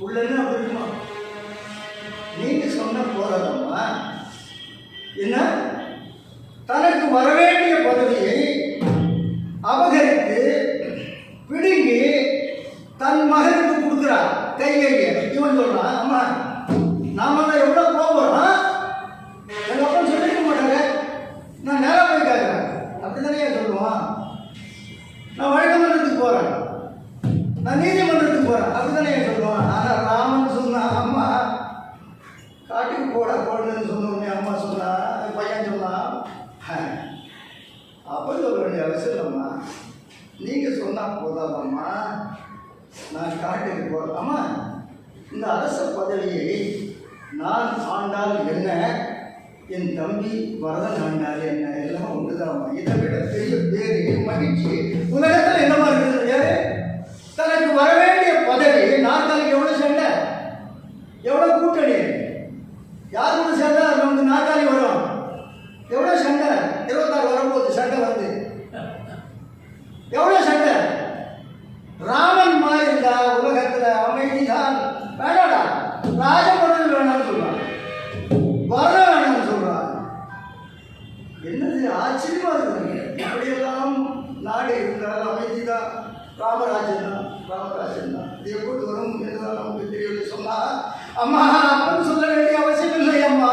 உள்ளன்னு அப்படி இருக்குமா? நீங்க சொன்ன போறதம்மா. என்ன தனக்கு வரவேண்டிய பதவியை அபகரித்து பிடுங்கி தன் மகனுக்கு கொடுக்குறா கைகையை. இவன் சொல்றான், அம்மா நாம தான் எவ்வளவு போகிறோம், எங்க அப்பா சொல்லிக்க மாட்டாங்க, நான் நேரம் போய் கேட்கிறேன் அப்படித்தானே சொல்லுவான். நான் வழக்கமன்றத்துக்கு போறேன், நான் நீதிமன்றத்துக்கு போறேன் அப்படித்தானே சொல்லுவான். ஆனா ராமன் சொன்னா, அம்மா காட்டுக்கு போடுன்னு சொன்ன அம்மா சொன்னா, பையன் சொன்னா, அப்ப சொல்ல வேண்டிய அவசியம் இல்லைம்மா. நீங்க சொன்னா போதாதம்மா, நான் காட்டுக்கு போறேன். அம்மா இந்த அரச பதவியை நான் ஆண்டால் என்ன, என் தம்பி வரதன் ஆண்டால் என்ன, எல்லாம் ஒன்றுதாம்மா. இதை விட பெரிய பேரு மகிழ்ச்சி உலகத்தில் என்னமா இருக்குது? யாரு தனக்கு வரவேண்டிய பதவி, நான் தனக்கு எவ்வளவு சண்டை, எவ்வளவு கூட்டணி, யார் கூட சேர்ந்தா நமக்கு நாற்காலி வரும், எவ்வளவு சண்டை, 26 வரும்போது சண்டை வருது, எவ்வளவு சண்டை. ராமன் மாதிரி இருந்தா உலகத்துல அமைதிதான். வேணாடா, ராஜபதவி வேணாம்னு சொல்றான், வர வேணாம்னு சொல்றான். என்னது ஆச்சரியமா இருக்கு. இப்படியெல்லாம் நாடு இருந்தால் அமைதிதான், ராமராஜன் தான். இது எப்படி வரும் என்றுதான் நமக்கு தெரியவில்லை. சொன்னா அம்மா அப்பன்னு சொல்ல வேண்டிய அவசியம் இல்லை அம்மா,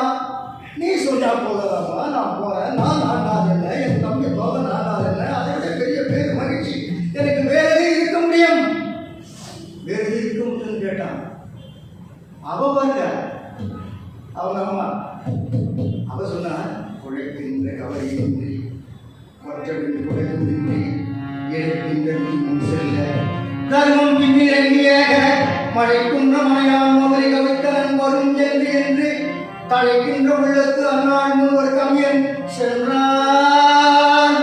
நீ சொன்னா போதாதம்மா, நான் போறேன், நான் ஆண்டாது இல்லை, என் தம்பி போக ஆண்டாது இல்லை, அதை விட பெரிய பேர் மகிழ்ச்சி எனக்கு வேற எது இருக்க முடியும், வேற எது இருக்க முடியும்னு கேட்டான். அவ பாருங்க அவங்க அம்மா, அவ சொன்னா உழைக்கின்ற கவலையின்றி மற்றவர்கள் குறைவின்றி எடுக்கின்ற முன் செல்ல தர்மம் பின்னிறங்கியாக மழைக்குன்ற மழையால் மோதலை கவித்தலன் வரும் என்று தழைக்கின்ற உள்ளத்து அந்நாள் முன் ஒரு கவியன் சென்றான்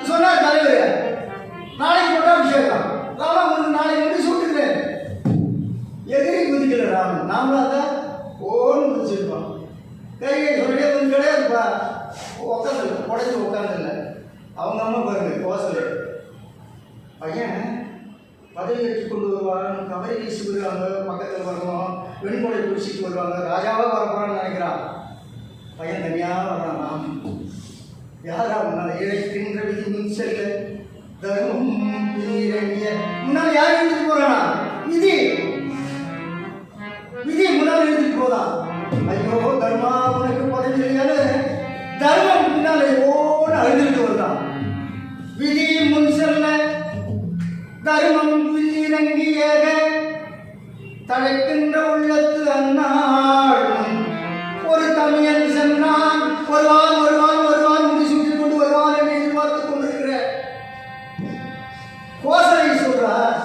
சொன்னார் தலைவர். நாளைக்கு பட்டாபிஷேகம் ராமன் நாளை வந்து சூட்டுகிறேன். எதிரி குதிக்கல ராமன், நாமளாதான் ஓன்னு குதிச்சிருப்பான். கையை சொல்லிட்டே வந்து கிடையாதுப்பா, உட்காந்துல உடஞ்சி உட்காந்துல. அவங்க அம்மா பாருங்க கோசல பையன் பதவி ஏற்றுக் கொண்டு வருவாங்க, கவலை வீசி வருவாங்க, பக்கத்தில் வரணும், வெண்கொடை குடிச்சிட்டு வருவாங்க, ராஜாவாக வரப்போறான்னு நினைக்கிறான். பையன் தனியாக வர்றான். ராமன் யாரா முன்னால் இழைக்கின்ற விதி முன் செல்ல தரும் முன்னால் யார் எழுதிட்டு போறானா? விதி விதி முன்னால் எழுதிட்டு போதான். ஐயோ தர்மா உனக்கு பதவி இல்லையான்னு தர்மம் பின்னாலே ஓன்னு அழுதுட்டு வருதான். விதி முன் செல்ல தர்மம் பின்னிறங்கியாக தழைக்கின்ற உள்ளத்து அந்நாள் ஒரு தமிழன் சென்றான். வருவான் வருவான் வருவான் முடிசூட்டிக் கொண்டு வருவான் என்று எதிர்பார்த்துக் கொண்டிருக்கிற கோசலை சொல்றார்.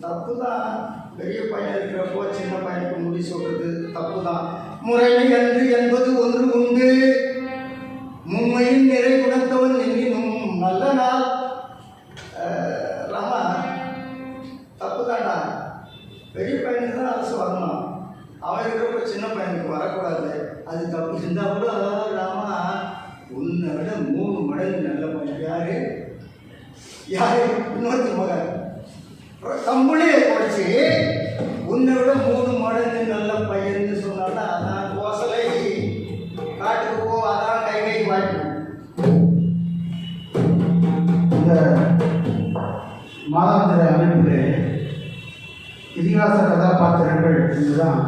தப்புதான், பெரிய பையன் இருக்கிறப்போ சின்ன பையனுக்கு முடி சொல்றது தப்புதான். முறைமை அன்று என்பது ஒன்று உண்டு, மும்மையின் நிறை குணத்தவன் என்கினும் நல்ல நாள். ராமா தப்புதான்டா, பெரிய பையனுக்கு தான் அரசு வரணும், அவன் இருக்கிறப்ப சின்ன பையனுக்கு வரக்கூடாது. அது தப்பு இருந்தால் கூட ராமா உன்னை விட 3 மடங்கு நல்ல பையன். யாரு யாரு? இன்னொருத்த மகன் கம்பளியை குறைச்சி உன்னை விட 3 மடங்கு நல்ல பையன்னு சொன்னான்னா அதான் கோசலை. காட்டுக்கு போ, அதான் கை வாய்ப்பு. இந்த மாதாந்திர அமைப்பிலே இதிகாச கதாபாத்திரங்கள் என்றுதான்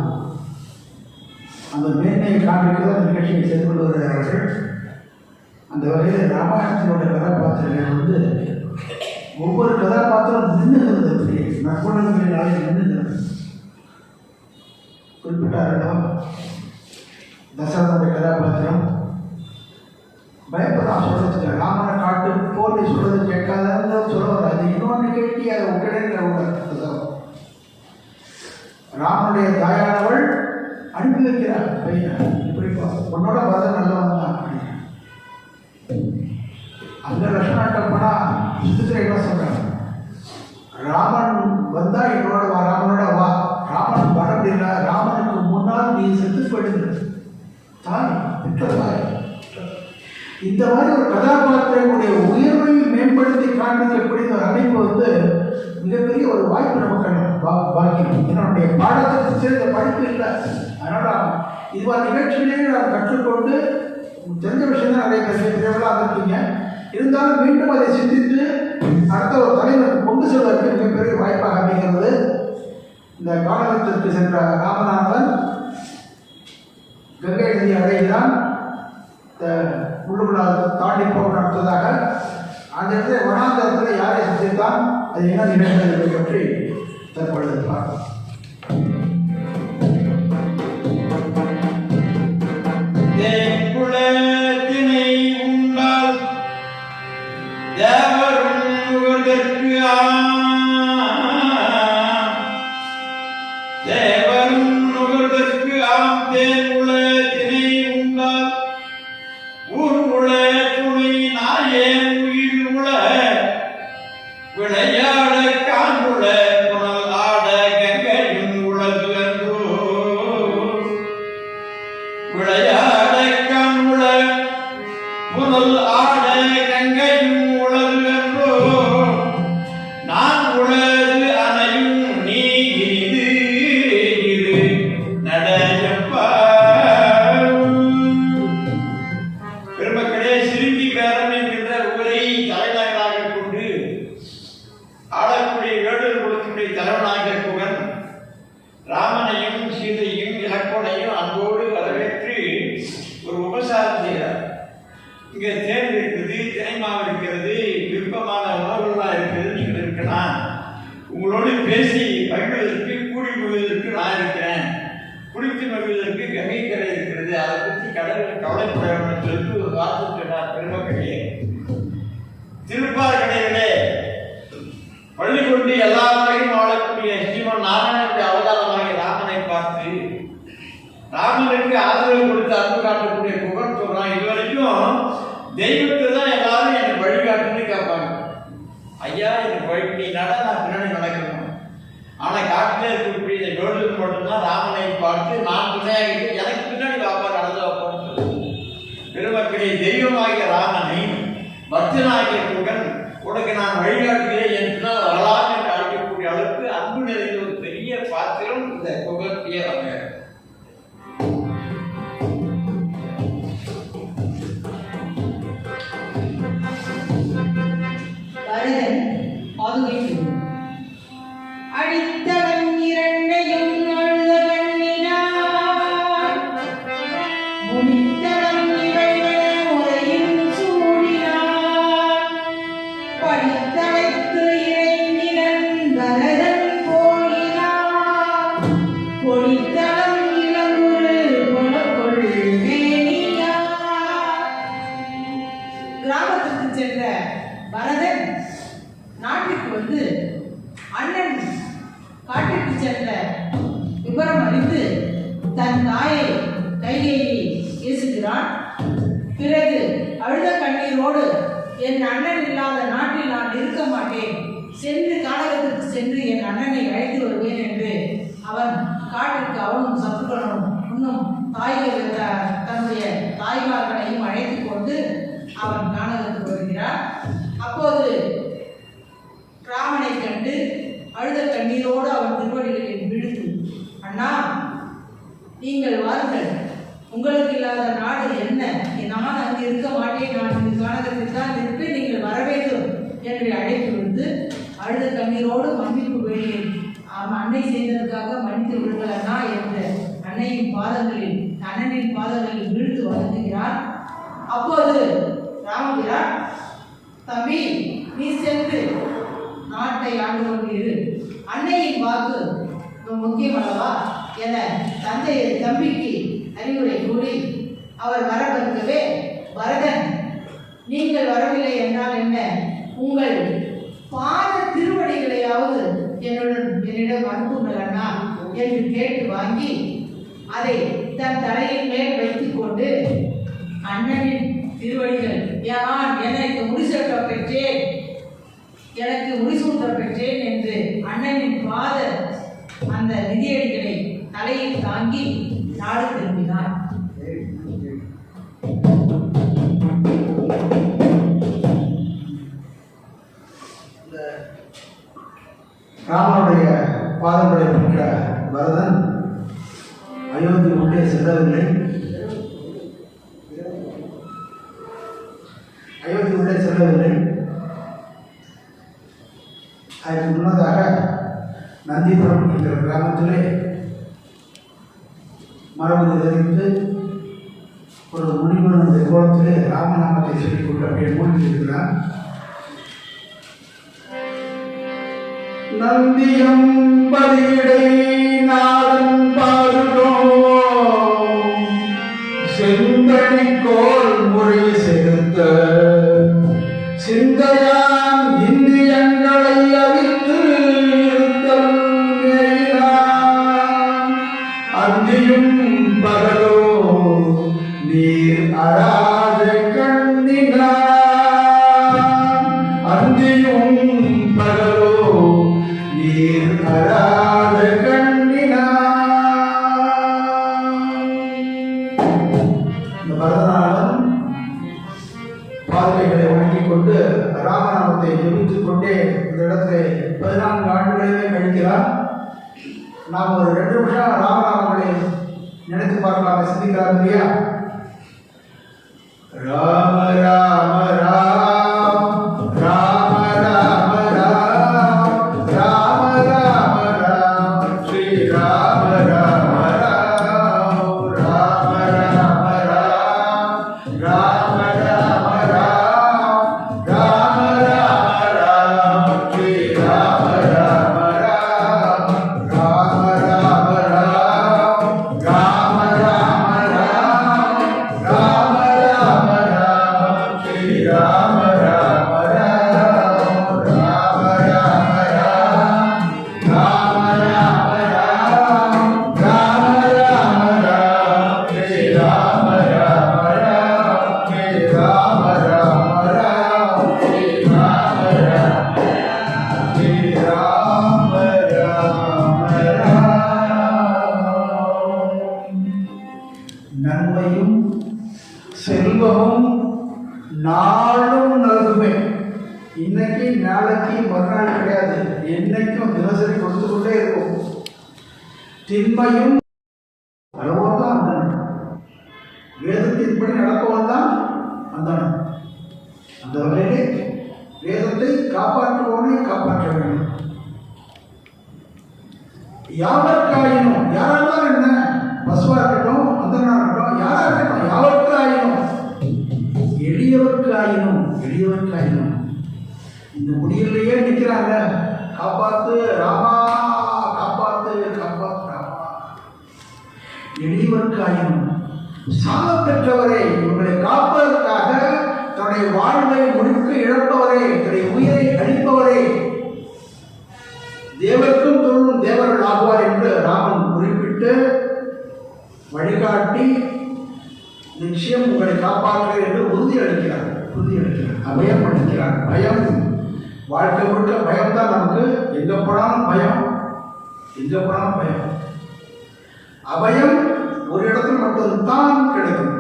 அந்த மேன்மையை காண்பிக்க அந்த நிகழ்ச்சியை செய்து கொண்டு வருகிறார்கள். அந்த வகையில் ராமாயணத்தினுடைய கதாபாத்திரங்கள் ஒவ்வொரு கதாபாத்திரம் நின்றுகிறது, நற்குணங்களினாலே நின்றுகிறது. குறிப்பிட்டாரிடம் தசரதனுடைய கதாபாத்திரம் பயப்படா சொல்றதுக்கு, ராமனை காட்டு போர்வை சொல்றது கேட்காத சொல்ல வராது. இன்னொன்று கேட்டி அதை உடனே ராமனுடைய தாயானவள் அனுப்பி வைக்கிறார் பையனை, இப்படி உன்னோட பதம் நல்லவன் தான். அந்த லட்சணாட்டம் போனா சுத்திரை என்ன சொல்றாங்க, ராமன் வந்தா என்னோட வா, ராமனோட வா. ராமன் வர முடியல, ராமனுக்கு முன்னால் நீ செத்து போயிடுங்க தாய் பெற்றதாய். இந்த மாதிரி ஒரு கதாபாத்திரங்களுடைய உயர்வை மேம்படுத்தி காண்பிக்கக்கூடிய ஒரு அமைப்பு மிகப்பெரிய ஒரு வாய்ப்பு நமக்கு பாக்கியம். என்னுடைய பாடத்திற்கு சேர்ந்த படிப்பு இல்லை, அதனால இதுவாக நிகழ்ச்சியிலேயே நான் கற்றுக்கொண்டு தெரிஞ்ச விஷயம் தான் நிறைய பெரியவர்களாக இருக்கீங்க. இருந்தாலும் மீண்டும் அதை சிந்தித்து அடுத்த ஒரு தலைவருக்கு கொண்டு செல்வதற்கு மிகப்பெரிய வாய்ப்பாக அமைகிறது. இந்த காலகட்டத்திற்கு சென்ற ராமநாதன் கங்கை நதி அடைகிறான். உள்ளுக்குள்ள தாண்டி போக நடத்ததாக அந்த இடத்துல வனாந்தரத்தில் யாரை சந்தித்தான், அது என்ன நிகழ்ந்தது பற்றி தற்பொழுது பார்ப்போம். தேக்குளத்தினை உண்டால் தேவரும் நுகர்தற்கு தேவரும் நுகர்தற்கு தேக்குளத்தினை உண்டால் ஊர்குள துணை நாயேன் உயிர் உள விளையாட காண்புள புனல் ஆட கங்கையும் உளது அன்றோ விளையாட காண்புள புனல் ஆட கங்கையும் உளது அன்றோ நான் உளது அணையும் நீ இரு நடையப்பா. பெருமக்களே, சிறுங்கி பேரம் என்கின்ற ஊரை தலைநகராக கொண்டு ஆளக்கூடிய வேடூர் குலத்தினுடைய தலைவனாக குகன் ராமனையும் சீதையும் இலக்கோனையும் அன்போடு வரவேற்று ஒரு உபசாரம் செய்கிறார். இங்கே தேன் இருக்குது, தினைமாவு இருக்கிறது, விருப்பம் கவலைப்பட காத்துட்டார் பெருமக்களே. திருப்பார்கடையிலே பள்ளி கொண்டு எல்லாரையும் வாழக்கூடிய ஸ்ரீமன் நாராயணனுடைய அவதாரமாகிய ராமனை பார்த்து ராமனுக்கு ஆதரவு கொடுத்து அன்பு காட்டக்கூடிய புகழ் சொல்றான். இதுவரைக்கும் தெய்வத்தை தான் எல்லாரும் எனக்கு வழிகாட்டுன்னு கேட்பாங்க. ஐயா எனக்கு வழி நீ நட, நான் பின்னாடி நடக்கணும். ஆனா காட்டிலே இருக்கக்கூடிய இந்த கோல்டன் மட்டும்தான் ராமனை பார்த்து நான் துணையாகிட்டு எனக்கு பின்னாடி வாப்பா நடந்து வைப்பான்னு சொல்லுவாங்க. பெருமக்களே, தெய்வமாகிய ராமனை பக்தனாகிய புகழ் உனக்கு நான் வழிகாட்டுகிறேன் என்று வரலாறு என்று அழைக்கக்கூடிய அளவுக்கு அன்பு நிறைந்த ஒரு பெரிய பாத்திரம் இந்த புகழ்ச்சியே அமைய. பரதன் பாதுகை அடித்தவன் இரண்டையும் அழுத கண்ணினான், முடித்தவன் இவள் முறையும் சூடினான், படித்தவைக்கு இறைநிலன் பரதன் போகினான், பொடித்தவன் இளங்குரு கொளக்கொள் மேனியான். கிராமத்திற்கு சென்ற பரதன் நாட்டுக்கு வந்து அண்ணன் காட்டுக்கு சென்ற விவரம் அறிந்து தன் தாயை கைகேயை பேசுகிறான். பிறகு அழுத கண்ணீரோடு என் அண்ணன் இல்லாத நாட்டில் நான் இருக்க மாட்டேன், சென்று கானகத்திற்கு சென்று என் அண்ணனை அழைத்து வருவேன் என்று அவன் காட்டிற்கு அவனும் சத்துக்களும் இன்னும் தாய்கள் தன்னுடைய தாய்மார்களையும் அழைத்து கொண்டு அவன் கானகத்துக்கு வருகிறான். அப்போது ராமனை கண்டு அழுத கண்ணீரோடு அவன் திருவடிகளில் விழுந்து, அண்ணா நீங்கள் வாருங்கள், உங்களுக்கு இல்லாத நாடு என்ன, நான் அங்கு இருக்க மாட்டேன், நான் இந்த கானகத்தில் தான் இருப்பேன், நீங்கள் வர வேண்டும் என்று அழைப்பு விழுந்து அழுத கண்ணீரோடு மன்னிப்பு வேண்டேன், அன்னை செய்ததற்காக மன்னித்து விடுங்கள் அண்ணா என்று அன்னையின் பாதங்களில் அண்ணனின் பாதங்களில் விழுந்து வணங்குகிறார். அப்போது ராமபிரான், தம்பி நீ சென்று நாட்டை ஆண்டு கொண்டிரு, அன்னையின் வாக்கு முக்கியம் அல்லவா என தம்பிக்கு அறிவுரை கூறி அவர் வரவிருக்கவே, பரதன் நீங்கள் வரவில்லை என்றால் என்ன, உங்கள் பாத திருவடிகளையாவது என்னிடம் அனுப்புங்கள் அண்ணா என்று கேட்டு வாங்கி அதை தன் தலையின் மேல் வைத்துக் கொண்டு அண்ணனின் திருவடிகள் எனக்கு முடிசூட்ட பெற்றேன், எனக்கு முடிசூட்ட பெற்றேன் என்று அண்ணனின் பாத அந்த மிதியடிகளை தலையில் தாங்கி நாடு திரும்பினார். ராமனுடைய பாதங்களை பெற்ற பரதன் அயோத்தி உள்ளே செல்லவில்லை. அதற்கு முன்னதாக நந்திபுரம் என்கிற கிராமத்திலே மரபு தெரிவித்து ஒரு முனிவனுடைய கோலத்திலே ராமநாமத்தை சொல்லிக் கொண்டு அப்படியே மூழ்கியிருக்கிறார். நந்தியம் பதிடை நாடன் பாடுகிறோம், செந்தணிக்கோள் முறை செலுத்த சிந்தையான் இந்தியங்களை அறிந்து இருத்தல் அந்தியும் பகலோ நீர் அராத கண்ணினான், அந்தியும் பகலோ நீர் அராத கண்ணினான். இந்த பரதநாதன் பாதைகளை வணங்கிக் கொண்டு ராமநாமத்தை ஜெபித்துக் கொண்டே இந்த இடத்துல 14 ஆண்டுகளிலே கழிக்கிறார். நாம் ஒரு 2 நிமிஷம் ராமநாமங்களை நினைத்து பார்க்கலாம், சிந்திக்கலாம் இல்லையா? ராம ராம ராம் ராம ராம ராம் ராம ராம ராம் ஸ்ரீ ராம ராம ராம் ராம ராம ராம் ராம ராம ராம் ராம ராம ராம் ஸ்ரீ ராம ராம ராம் ராம ராம ராம் ராம ராம ராம் ராம நன்மையும் செல்வமும் நாளும் நல்குமே. இன்னைக்கு நாளைக்கு மறுநாள் கிடையாது, என்னைக்கும் தினசரி கொடுத்து கொண்டே இருக்கும். திண்மையும் அளவோடு தான் அந்தன், வேதத்தின்படி நடப்பவன் தான் அந்தன். அந்த வகையிலே வேதத்தை காப்பாற்றுவோனே காப்பாற்ற வேண்டும். யாவர்க்காயினும், யாரெல்லாம் என்ன, பசுவா இருக்கட்டும், அந்தனா இருக்கட்டும், யாரா இருக்கட்டும், யாவர்க்காயினும், எளியவர்க்காயினும், எளியவர்க்காயினும், இந்த முடியலையே நிற்கிறாங்க, காப்பாத்து ராமா, காப்பாத்து காப்பாத்து ராமா. எளியவர்க்காயினும், சாக பெற்றவரை உங்களை காப்பதற்காக தன்னுடைய வாழ்வை முழுக்க இழப்பவரே, தன்னுடைய உயிரை அளிப்பவரே, தேவருக்கும் தொழும் தேவர்கள் ஆகுவார் என்று ராமன் குறிப்பிட்டு வழிகாட்டி நிச்சயம் உங்களை காப்பாற்றுகிறார் என்று உறுதியளிக்கிறார். அபயம் அளிக்கிறார். பயம், வாழ்க்கை முழுக்க பயம்தான் நமக்கு. எங்க போனாலும் பயம், எங்க போனாலும் பயம். அபயம் ஒரு இடத்தில் மட்டும்தான் கிடைக்கும்,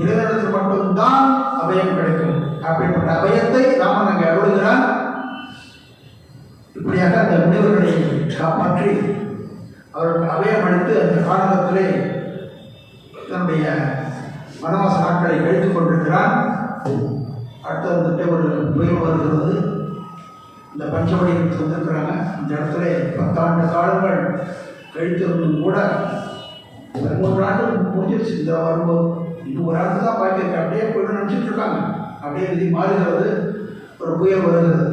இடத்தில் மட்டும்தான் அபயம் கிடைக்கும். அப்படிப்பட்ட அபயத்தை ராமன் அங்கே அருளுகிறார். இப்படியாக அந்த முனிவர்களை காப்பாற்றி அவர்களுக்கு அபயம் அளித்து அந்த காலகத்திலே தன்னுடைய வனவாச நாட்களை கழித்துக் கொண்டிருக்கிறான். அடுத்து வந்துட்டு ஒரு புயல் வருகிறது. இந்த பஞ்சவடிக்கு வந்திருக்கிறாங்க. இந்த இடத்துல 10 ஆண்டு காலங்கள் கழித்திருந்தும் கூட 13 ஆண்டு முடிஞ்சிருச்சு. இந்த வரும்போது இன்னும் ஒரு ஆண்டு தான் பாக்கி இருக்கு. அப்படியே போயிட்டு நினச்சிட்டு இருக்காங்க. அப்படியே விதி மாறுகிறது. ஒரு புயல் வருகிறது.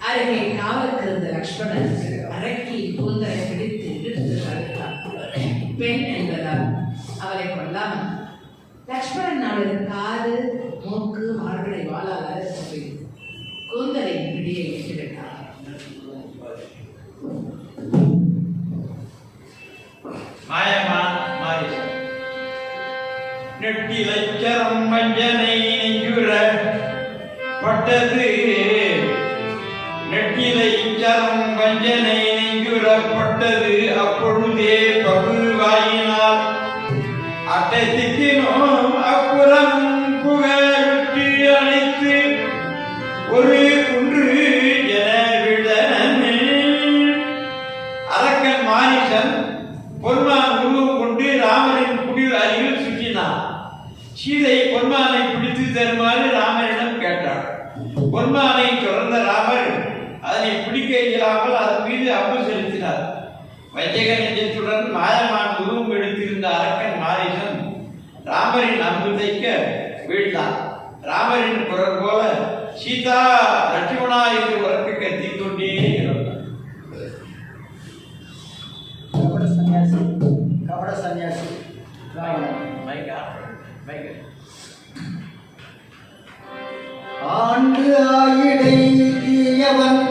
அருகே காவலுக்கு இருந்த லக்ஷ்மணன் அரக்கி கூந்தலை பிடித்து இழுத்து தடுத்தார். பெண் என்பதால் அவரை கொல்லாமல் லக்ஷ்மணன் அவளது காது, மூக்கு, மார்படை வாளால் அரைத்து கூந்தலை பிடியை விட்டுவிட்டார். மாயமான் மாரிசன் நெட்டிலச்சரம் மஞ்சனை நெஞ்சுர பட்டது, நெட்டிலை சரம் வஞ்சனை நெஞ்சுரப்பட்டது. அப்பொழுதே பகுவாயினால் அட்டத்திக்கினோம் அப்புறம் புகழ்விட்டு அணைத்து ஒரு குன்று என விழன. அரக்கன் மாரிசன் பொன்மான் உருவம் கொண்டு ராமரின் குடில் அருகில் சுற்றினான். சீதை பொன்மானை பிடித்து தருமாறு ராமரிடம் கேட்டார். பொன்மானை தொடர்ந்த ராமர் அதனை பிடிக்க இயலாமல் அதன் மீது அம்பு செலுத்தினார். வஞ்சக நெஞ்சத்துடன் மாயமான உருவம் எடுத்திருந்த அரக்கன் மாரிசன் ராமரின் அம்பு தைக்க வீழ்ந்தான். ராமரின் குரல் போல சீதா லட்சுமணா என்று உறக்க கத்திக் கொண்டே இருந்தார். கபட சன்னியாசி ராவணன். ஆண்டு ஆயிடை தீயவன்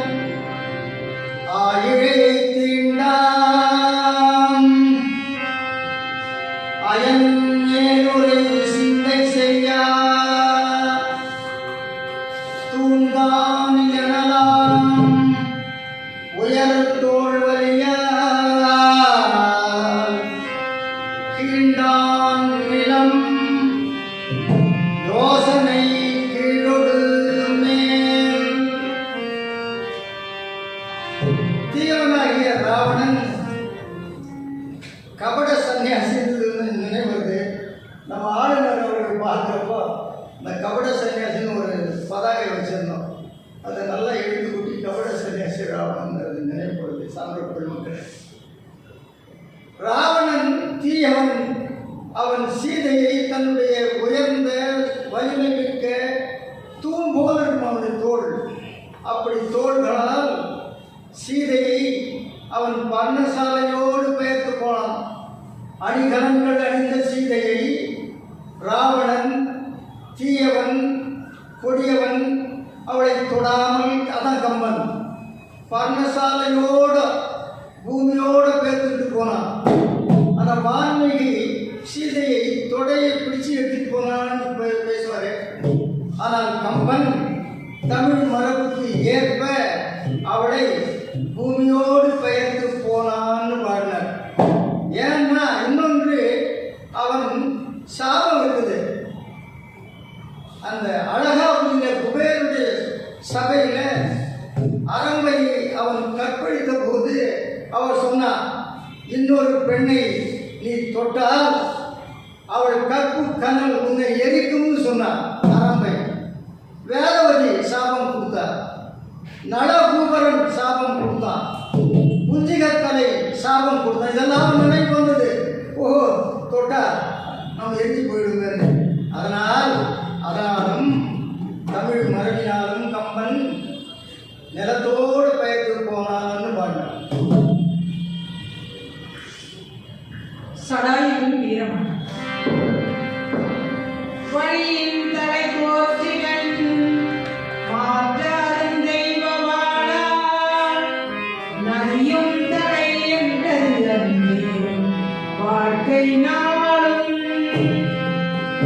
ஆயிழை தீண்டான் அயன் ஏழுரை சிந்தை செய்யா தூண்டான் எனலாம் உயர் தோல் வலியா கீண்டான் நிலம் யோசனை கீழொடு மேல். தீவனாகிய ராவணன் கபட சன்னியாசி நினைவது. நம்ம ஆளுநர் அவர்கள் பார்க்குறப்போ இந்த கபட சன்னியாசின்னு ஒரு பதாகை வச்சிருந்தோம். அதை நல்லா எழுதி கூட்டி கபட சன்னியாசி ராவணன் நினைப்படுது. சான்றோர்கள் மக்கள், ராவணன் தீயவன். அவன் சீதையை தன்னுடைய உயர்ந்த வலிமை மிக்க தூம்போல் அப்படி தோள்களால் சீதையை அவன் பர்ணசாலையோடு பெயர்த்து போனான். அணிகலன்கள் அணிந்த சீதையை ராவணன் தீயவன் கொடியவன் அவளை தொடாமல் அதான் கம்பன் பர்ணசாலையோட பூமியோட பேர்த்துட்டு போனான். அந்த வான்மீகி சீதையை தொடையை பிடிச்சு எடுத்துட்டு போனான்னு பேசுவாரு. ஆனால் கம்பன் தமிழ் மரபுக்கு ஏற்ப அவளை பூமியோடு பெயர்த்து போனான்னு பாடினார். ஏன்னா இன்னொன்று அவன் சாபம் இருக்குது. அந்த அழகாபுரியில குபேருடைய சபையில அரம்பையை அவன் கற்பழித்த போது அவர் சொன்னார், இன்னொரு பெண்ணை நீ தொட்டால் அவள் கற்பு கனல் உன்னை எரிக்கும்னு சொன்னார் அரம்பை. வேதவதி சாபம் கொடுத்தார், நளபூபரன் சாபம் கொடுத்தான், புஞ்சிகத்தலை சாபம் கொடுத்தான். இதெல்லாம் நினைப்பு வந்தது, ஓஹோ தொட்டா நம்ம எரிஞ்சு போயிடுவேன். அதனாலும் தமிழ் மரபினாலும் கம்பன் நிலத்தோடு பெயர்த்து போனான்னு பாடினார். சடாயுவின் வீரமன் வழியின் தலை போற்றினன் மாற்றாரும் தெய்வமானார் நதியும் தலை என்றது வாழ்க்கை நாளும்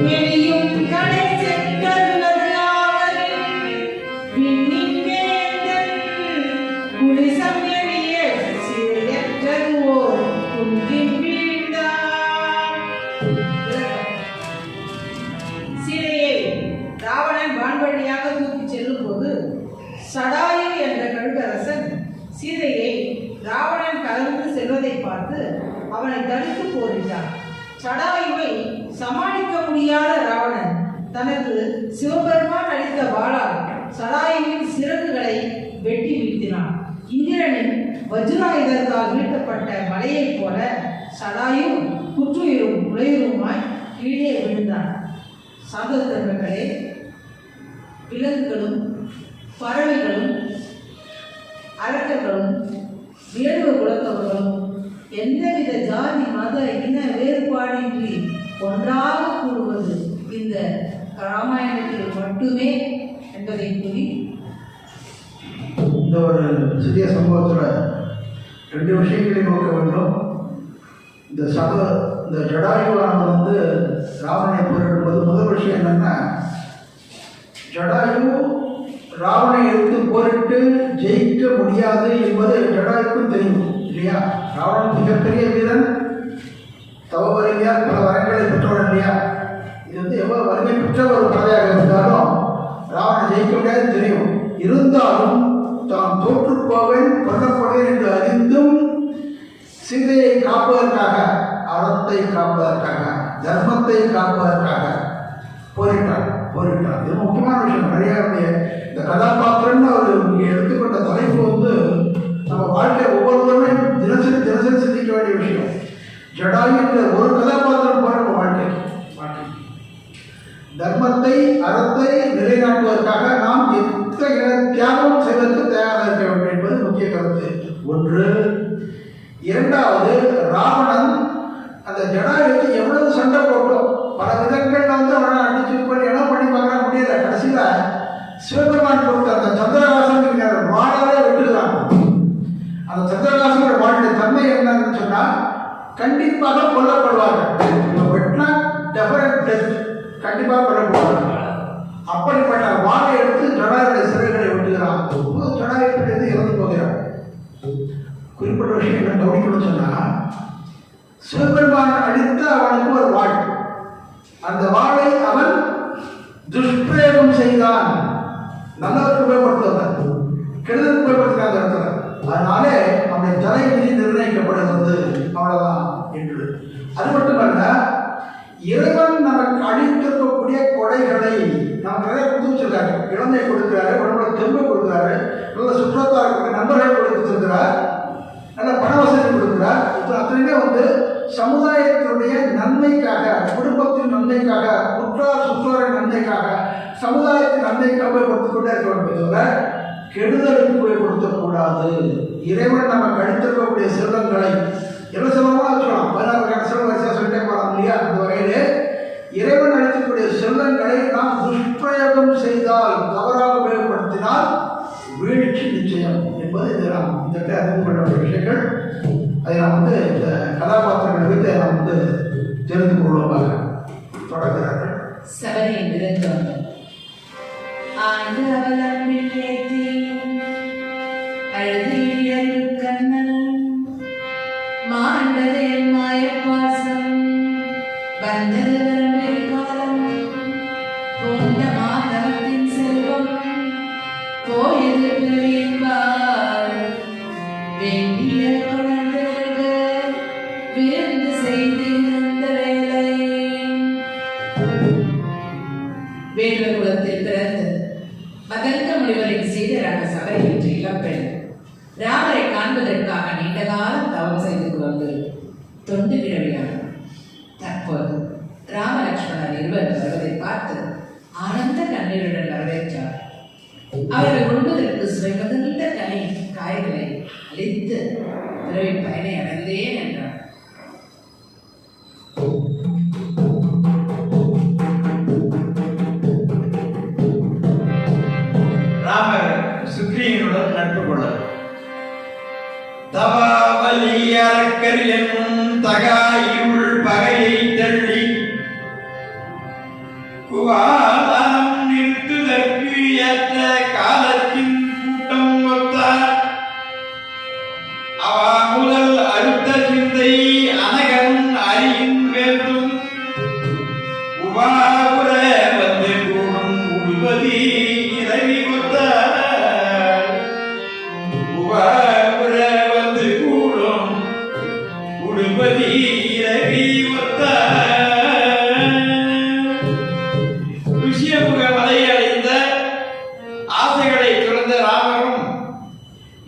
வெளியும் கடை சடாயு என்ற கழுகரசன் சீதையை ராவணன் கலந்து செல்வதை பார்த்து அவனை தடுத்து போரிட்டான். சடாயுவை சமாளிக்க முடியாத ராவணன் தனக்கு சிவபெருமான் அளித்த வாளால் சடாயுவின் சிறகுகளை வெட்டி வீழ்த்தினான். இந்திரனின் வஜ்ராயுதத்தால் வீழ்த்தப்பட்ட மலையைப் போல சடாயு குற்றுயிரும் நுழையுருமாய் கீழே விழுந்தான். சாதகர்களே, விலங்குகளும் பறவைகளும் அரக்கர்களும் வேடுவ குலத்தவர்களும் எந்தவித ஜாதி மத இன வேறுபாடின்றி ஒன்றாக கூடுவது இந்த ராமாயணத்தில் மட்டுமே என்பதை கூறி இந்த ஒரு சிறிய சம்பவத்தில் 2 விஷயங்களை நோக்க வேண்டும். இந்த ஜடாயுவானவன் வந்து ராவணனை போரிடும்போது முதல் விஷயம் என்னன்னா, ஜடாயு ராவணனை எடுத்து போரிட்டு ஜெயிக்க முடியாது என்பது ஜடாயுக்கும் தெரியும் இல்லையா? ராவணன் மிகப்பெரிய வீரன், தவ வலிமையால் பல வரங்களை பெற்றவன் இல்லையா? இது வந்து எவ்வளவு வலிமை பெற்ற ஒரு படையாக இருந்தாலும் ராவணன் ஜெயிக்க முடியாது தெரியும். இருந்தாலும் தான் தோற்றுப்போவேன் கொல்லப்படுவேன் என்று அறிந்தும் சீதையை காப்பதற்காக, அறத்தை காப்பதற்காக, தர்மத்தை காப்பதற்காக போரிட்டார். இது முக்கியமான விஷயம். நிறைய இந்த கதாபாத்திரம்னு அவர் எடுத்துக்கொண்ட தலைப்பு வந்து நம்ம வாழ்க்கையை ஒவ்வொருவருமே தினசரி சிந்திக்க வேண்டிய விஷயம். ஜடாயுன்ற ஒரு கதாபாத்திரம் போல நம்ம வாழ்க்கைக்கு தர்மத்தை அறத்தை நிலைநாட்டுவதற்காக நாம் எத்தகைய தியாகம் செய்வதற்கு தயாராக இருக்க வேண்டும் என்பது முக்கிய கருத்து ஒன்று. இரண்டாவது, ராவணன் அந்த ஜடாயுக்கு எவ்வளவு சண்டை போட்டோம், பல விதங்கள்ல வந்து அவனை அடிச்சு பண்ணி எல்லாம் பண்ணி பார்க்க முடியல. கடைசியில சிவபெருமான் கொடுத்த அந்த சந்திரகாசன் வாழவே விட்டுதான். அந்த சந்திரகாசனோட வாழ்க்கை தன்மை என்னன்னு சொன்னா, கண்டிப்பாக கொல்லப்படுவார்கள். வெட்டினா டெஃபரட் டெத், கண்டிப்பாக கொல்லப்படுவார்கள். அப்படிப்பட்ட வாழை எடுத்து ஜடாயுடைய சிறைகளை விட்டுகிறான். ஜடாயுடைய இறந்து போகிறார். குறிப்பிட்ட விஷயம் என்ன கவனிக்கணும்னு சொன்னா, சிவபெருமான் அளித்த அவனுக்கு ஒரு வாழ், அந்த வாளை அவன் துஷ்பிரயோகம் செய்தான். நல்லவருக்கு உபயோகப்படுத்துவதன், கெடுதலுக்கு உபயோகப்படுத்தின அந்த இடத்துல. அதனாலே அவனுடைய தலை விதி நிர்ணயிக்கப்படுகிறது, அவ்வளவுதான் என்று. அது மட்டுமல்ல, இறைவன் நமக்கு அளித்திருக்கக்கூடிய கொடைகளை நமக்கு நிறைய கொடுத்து வச்சிருக்காரு. இளந்தை கொடுக்கிறாரு, உடம்புல தெம்பு கொடுக்கிறாரு, நல்ல சுற்றத்தார் நண்பர்கள் கொடுத்துருக்கிறார், நல்ல பண வசதி கொடுக்கிறார். அத்தனையுமே வந்து சமுதாயத்தினுடைய நன்மைக்காக, குடும்பத்தின் நன்மைக்காக, உற்றார் சுற்றாரின் நன்மைக்காக, சமுதாயத்தின் நன்மைக்காக உபயோகப்படுத்திக் கொண்டே இருக்க வேண்டும். கெடுதலுக்கு உபயோகப்படுத்தக்கூடாது. இறைவன் நமக்கு அளித்திருக்கக்கூடிய செல்வங்களை எவ்வளோ செல்வமாக வச்சுக்கலாம், 16 வகையான செல்வம் வரிசையாக சொல்லிட்டே போகலாம் இல்லையா? அந்த வகையிலே இறைவன் அளிக்கக்கூடிய செல்வங்களை நாம் துஷ்பிரயோகம் செய்தால், தவறாக உபயோகப்படுத்தினால் வீழ்ச்சி நிச்சயம் என்பது இது நாம் இந்த அறிந்து கொள்ள வேண்டிய விஷயங்கள். அதை நாம் இந்த கதாபாத்திரங்களை வைத்து நாம் தெரிந்து கொள்வோமாக தொடர்கிறார்கள். சபரியின் விருந்தம் ஆண்டு அவலம்பில் ஏற்றி அழுதியல் கண்ணன் மாண்டதே மாயப்பாசம் வந்தது வரம்பில் காலம் போந்த மாதவத்தின் செல்வம் போயது பிரிவார் வேண்டிய குழந்தைக விருந்து செய்திருந்த வேலை வேடுவ குலத்தில் பிறந்து மகன்க முனிவரின் சீடராக சபரி என்ற இளம்பெண் ராமரை காண்பதற்காக நீண்ட காலம் தவம் செய்து கொண்டு தொண்டு கிழவியார். தற்போது ராமலட்சுமணர் இருவர் வருவதை பார்த்து ஆனந்த கண்ணீருடன் வரவேற்றார். அவர்கள் உண்பதற்கு சுவை மிகுந்த காய்களை அளித்து பிறவி பயனை அடைந்தேன் என்றார். ராமர் சுக்ரீவனுடன் நட்பு கொள்ள தவாவலி அரக்கர் என்னும் தகாயுள் பகையை தள்ளி குவாலம் நிறுத்துதற்கு ஏற்ற காலத்தின் கூட்டம் ஒத்தார். அவா முதல் அறுத்த சிந்தை அனகன் அறியின் வேண்டும் உபாபுர வந்து கூடும் உடுபதி இரவி ஒத்தார். உபாபுர வந்து கூடும் உடுபதி இரவி ஒத்தார். ருஷ்யமுக மலையை அடைந்த ஆசைகளை துறந்த ராமரும்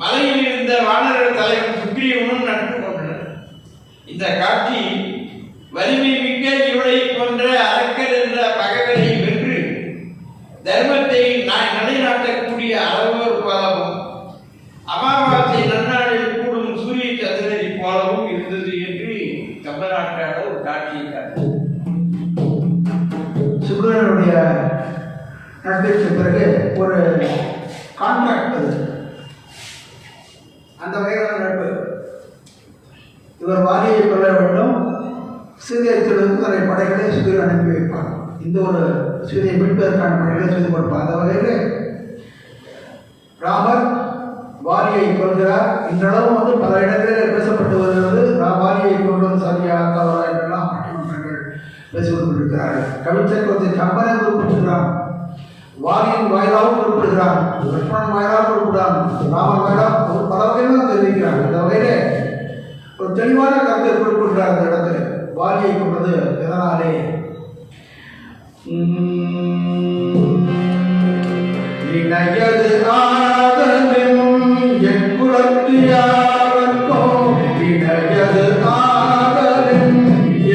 மலையில் இருந்த வானர தலைவன் சுக்ரீவனும் நட்பு கொண்டனர். இந்த காட்சி வலிமை மிக்க இவளை போன்ற அரக்கர் என்ற பகைவரை வென்று தர்மத்தை நிலைநாட்டக்கூடிய அளவோர் போலவும் அமாவாசை நன்னாளில் கூடும் சூரிய சந்திரனை போலவும் இருந்தது என்று கம்பநாட்டாளர் ஒரு காட்சியை காட்டினார். சுக்ரீவனுடைய நட்பிற்கு பிறகு ஒரு கான்ட்ராக்ட் அது. அந்த வகையான நட்பு. இவர் வாலியை கொள்ள வேண்டும், சீதையை தொழுது தன்னை படைகளை சுக்ரீவன் அனுப்பி வைப்பார். இந்த ஒரு சீதையை மீட்பதற்கான படைகளை செய்து கொடுப்பார். அந்த வகையில் ராமர் வாலியை கொள்கிறார். இன்றளவும் பல இடங்களில் பேசப்பட்டு வருகிறது. வாலியை கொள்வது சரியா தவறா என்றெல்லாம் பட்டிமன்றங்கள் பேசிக் கொண்டிருக்கிறார்கள். கவிச்சக்கரத்தை கம்பனை குறிப்பிடுகிறான், வாலியின் வாயிலாகவும் குறிப்பிடுகிறான், லட்சுமணன் வாயிலாக குறிப்பிடான், ராமன் வாயிலாக பல வகையிலும் தெரிவிக்கிறார். இந்த வகையிலே ஒரு தெளிவான கருத்தை குறிப்பிடுகிறார். அந்த இடத்துல வாலியை கொண்டது எதனாலே? இணையது ஆதலும் எக்குலத்து யாவர்க்கும், இணையது ஆதலும்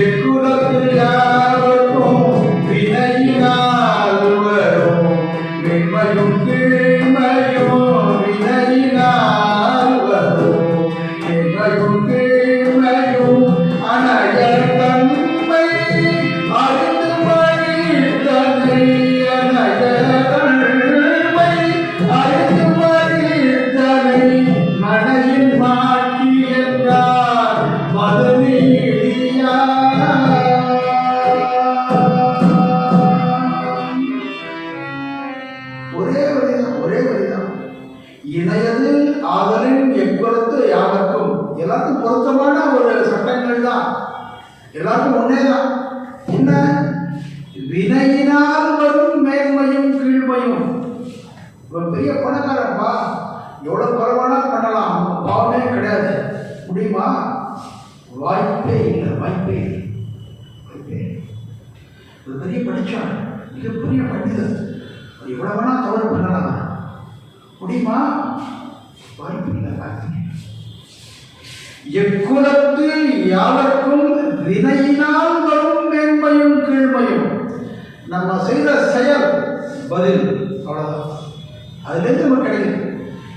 எக்குலத்து யாவர்க்கும் வினையினால் வரும் மென்மையும் கீழ்மையும், வினையினால் வரும் மென்மையும் கீழ்மையும் அனையர் தன்மை அறிந்து மழித்தனை, அனையர் தன்மை அறிந்து மழித்தனை மனையில் மாற்றி என்றார் மதுநீடியா. ஒரே வழிதான். இணையது ஆதலின் எக்குலத்து யாவர்க்கும். எல்லாருக்கும் பொருத்தமான ஒரு சட்டங்கள் தான், எல்லாருக்கும் ஒன்னே தான். என்ன? வினையினால் வரும் மேன்மையும் கீழ்மையும். ஒரு பெரிய பணக்காரப்பா, எவ்வளவு குறைவானா பண்ணலாம், பாவமே கிடையாது. முடியுமா? வாய்ப்பே இல்லை, வாய்ப்பே இல்லை. ஒரு பெரிய படிச்சான், மிகப்பெரிய பண்டிதர், எவ்வளவு வேணா தவறு பண்ணலாம். முடியுமா? வாய்ப்பு இல்லை, வாய்ப்பு இல்லை. எக்குலத்து யாவர்க்கும் வினையினால் வரும் மேன்மையும் கீழ்மையும். நம்ம செய்த செயல் பதில், அவ்வளவுதான். அதுலேருந்து நமக்கு கிடைக்கும்.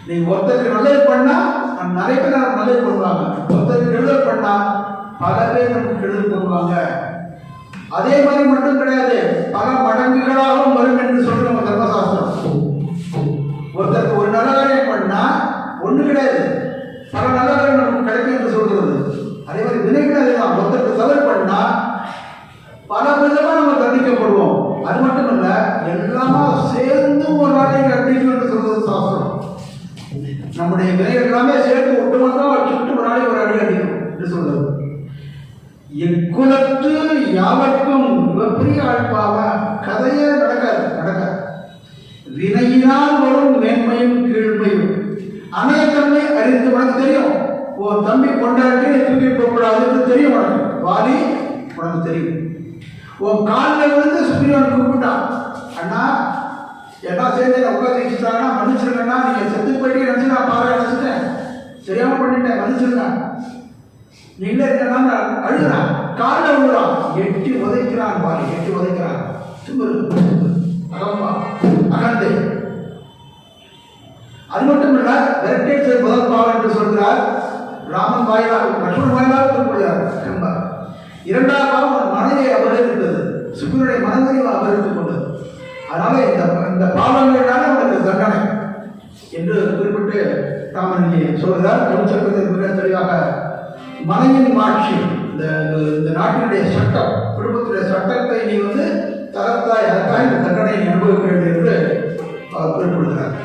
நீங்க ஒருத்தருக்கு நல்லது பண்ணா நிறைய பேர் நல்லது பண்ணுவாங்க, ஒருத்தருக்கு கெடுதல் பண்ணா பல பேர் நமக்கு கெடுதல் பண்ணுவாங்க. அதே மாதிரி மட்டும் கிடையாது, பல மடங்குகளாகவும் வரும் என்று சொல்லி நம்ம தர்மசாஸ்திரம். ஒருத்தருக்கு ஒரு நல்ல காரியம் பண்ணா ஒண்ணு கிடையாது, பல நல்ல காரியம் நமக்கு கிடைக்கும் என்று சொல்றது. அதே மாதிரி வினைகள் அதேதான், ஒருத்தருக்கு தவறு பண்ணா பல விதமா நம்ம தண்டிக்கப்படுவோம். அது மட்டும் இல்ல, எல்லாமா சேர்ந்து ஒரு நாளைக்கு அடிக்கும் என்று சொல்றது சாஸ்திரம். நம்முடைய வினைகள் எல்லாமே சேர்த்து ஒட்டுமொத்தமா சுட்டு ஒரு நாளைக்கு ஒரு அடி அடிக்கும் என்று சொல்றது. இக்குலத்து யாவர்க்கும் பெரிய ஆழ்பாவ கதையே நடக்காது. வினையினால் வரும் மேன்மையும் கீழ்மையும் அநேகமே அறிந்து உனக்கு தெரியும். உன் தம்பி கொண்டாட்டி தூக்கி போகக்கூடாதுன்னு தெரியும் உனக்கு, வாலி உனக்கு தெரியும். உன் காலில் விழுந்து சுப்ரீவன் கூப்பிட்டான், அண்ணா எல்லாம் சேர்ந்து உட்காந்து வச்சுட்டாங்கன்னா மன்னிச்சிருக்கேன்னா, நீங்க செத்து போயிட்டு நினைச்சு நான் பாரு நினைச்சிட்டேன், சரியாம பண்ணிட்டேன், மன்னிச்சிருக்கேன். நீங்களே இருக்கா அழுகிறான், காலில் விழுறான், எட்டி உதைக்கிறான், வாலி எட்டி உதைக்கிறான். அகம்பா அகந்தை. அது மட்டும் இல்ல, விரட்டேற்ற முதல் பாவம் என்று சொல்கிறார். ராமன் வாயிலாக லட்சுமணன் வாயிலாக கூறுகிறார் என்பார். இரண்டாவது பாவம் மனதை அபகரித்தது, சுக்கிரனுடைய மனதையும் அபகரித்துக் கொண்டது. அதனால இந்த பாவங்களால அவனுக்கு தண்டனை என்று குறிப்பிட்டு ராமன் இங்கே சொல்கிறார். தமிழ்ச்சட்டத்தில் மிக தெளிவாக மனையின் ஆட்சி, இந்த நாட்டினுடைய சட்டம், குடும்பத்துடைய சட்டத்தை நீ தரத்தாய் அதற்காக இந்த தண்டனை அனுபவிக்கிறது என்று அவர் குறிப்பிடுகிறார்.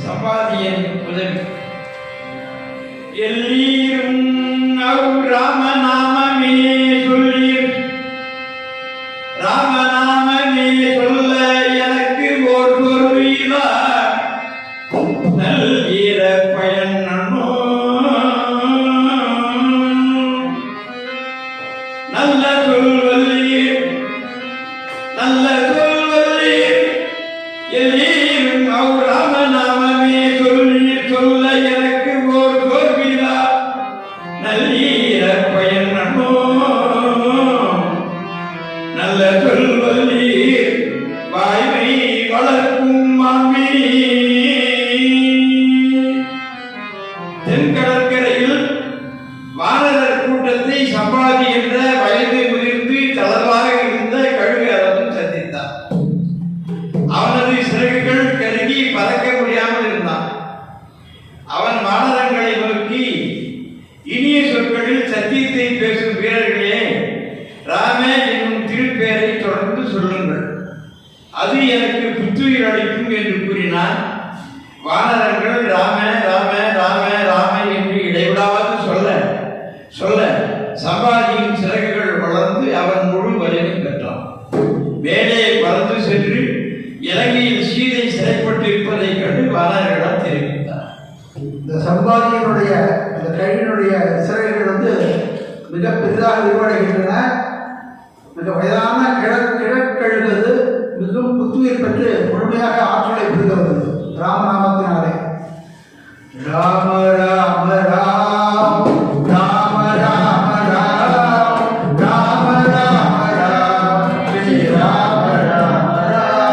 சம்பாதியன் உதவி எல்லீரும் ராமநாமமே சொல்லீர், ராமநாமமே சொல்ல எனக்கு ஓர் பொருளா நல்ல பயன் நன்னோ, நல்ல சொல்வல்லீர், நல்ல சொல்வல்லீர் எல்லீரும் ராமநாமமே சொல்லீர், சொல்ல எனக்கு ஓர் பொருளா நல்ல பயன் நன்னோ, நல்ல சொல்வல்லீர் வாய்மை வளர்க்கும் மாமி. தென்கடற்கரையில் வானரர் கூட்டத்தை சம்பாதி என்ற வயது முதிர்ந்து தளர்வாக இருந்த கழுகு அரசன் சந்தித்தார். அவனது சிறகுகள் கருகி பறக்க முடியாமல் இருந்தான். அவன் வானரங்களை நோக்கி, இனிய சொற்களில் சத்தியத்தை பேசும் வீரர்களே, ராம என்னும் திருப்பெயரை தொடர்ந்து சொல்லுங்கள், அது எனக்கு புத்துயிர் அளிக்கும் என்று கூறினான். வானரங்கள் ராம ராம ராம ராம என்று இடைவிடாது சொல்ல சம்பாதியின் சிறகுகள் வளர்ந்து அவன் முழு வலிமை பெற்றான். மேலே பறந்து சென்று இலங்கையில் சீதை சிறைப்பட்டு இருப்பதை கண்டு வானரர்களிடம் தெரிவித்தார். இந்த சம்பாதியினுடைய இந்த கழுவினுடைய சிறகுகள் மிக பெரிதாக விரிவடைகின்றன. மிக வயதான கிழக்கழுகிறது மிகவும் புத்துயிர் பெற்று முழுமையாக ஆற்றலை பெறுகிறது ராமநாமத்தினாலே. ராம ராம ராம் ராம ராம ராம் ராம ராம ராம் ஸ்ரீ ராம ராம ராம்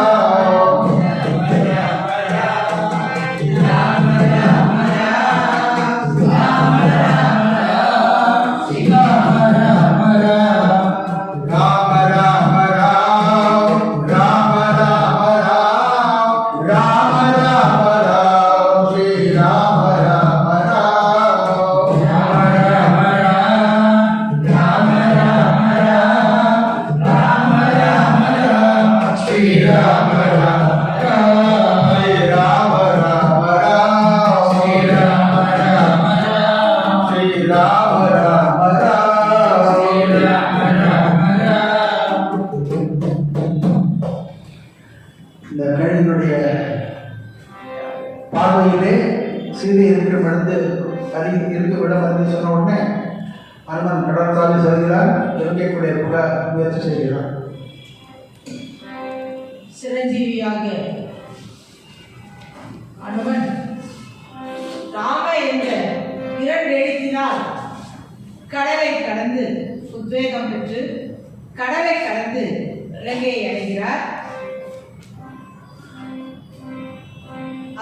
இந்த கழுவினுடைய பார்வையிலே சீதை இருக்கிற இடத்து இருக்கும் இடம் வந்து சொன்ன உடனே அனுமன் கடற்காலி செல்கிறார், இலங்கைக்குடைய புக முயற்சி செய்கிறார். சிரஞ்சீவியாகிய அனுமன் ராம என்ற இரண்டெழுத்தினால் கடலை கடந்து உத்வேகம் பெற்று கடலை கடந்து இலங்கையை அடைகிறார்.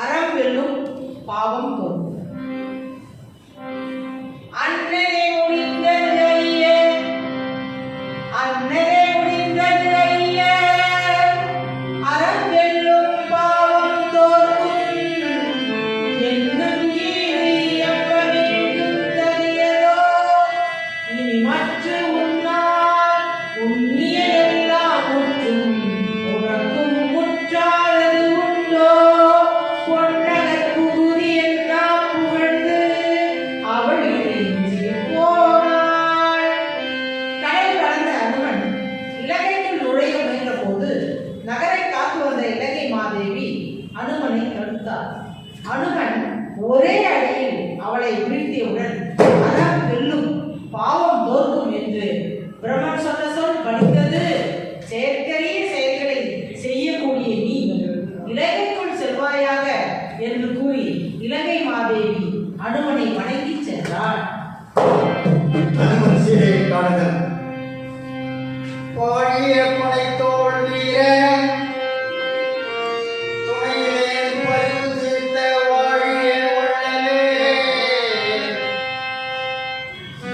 அறம் வெல்லும் பாவம் தோன்றும். அண்ணனே முடிந்தது ஐய, அண்ணனே முடிந்தது ஐய, அறம் வெல்லும் பாவம் தோற்கும் என்னும் ஈடு எவ்வளவு தரியதோ இனி மற்ற உன்னால் உன்னிய எல்லாம் முற்றும் உனக்கும் முற்றாதது உண்டோ பொன்னகர் கூறி எல்லாம் புகழ்ந்து அவள் இறைஞ்சி போனாள். கடல் கடந்த அனுமன் இலங்கைக்குள் நுழைய முயன்ற போது நகரை காத்து வந்த இலங்கை மாதேவி அனுமனை தடுத்தார். அனுமன் ஒரே அடியில் அவளை வீழ்த்தியவுடன் அறம் வெல்லும் பாவம் தோற்கும் என்று பிரம்மன் சொன்ன சொல் பலித்தது. செயற்கரிய செயல்களை செய்யக்கூடிய நீ இலங்கைக்குள் செல்வாயாக என்று கூறி இலங்கை மாதேவி அனுமனை வணங்கி சென்றாள். அனுமன் சீதையை காணுதல். பாழிய பனைத்தோள் வீரன் துணையிலே பரிவு தீர்த்த வாழிய வள்ளலே,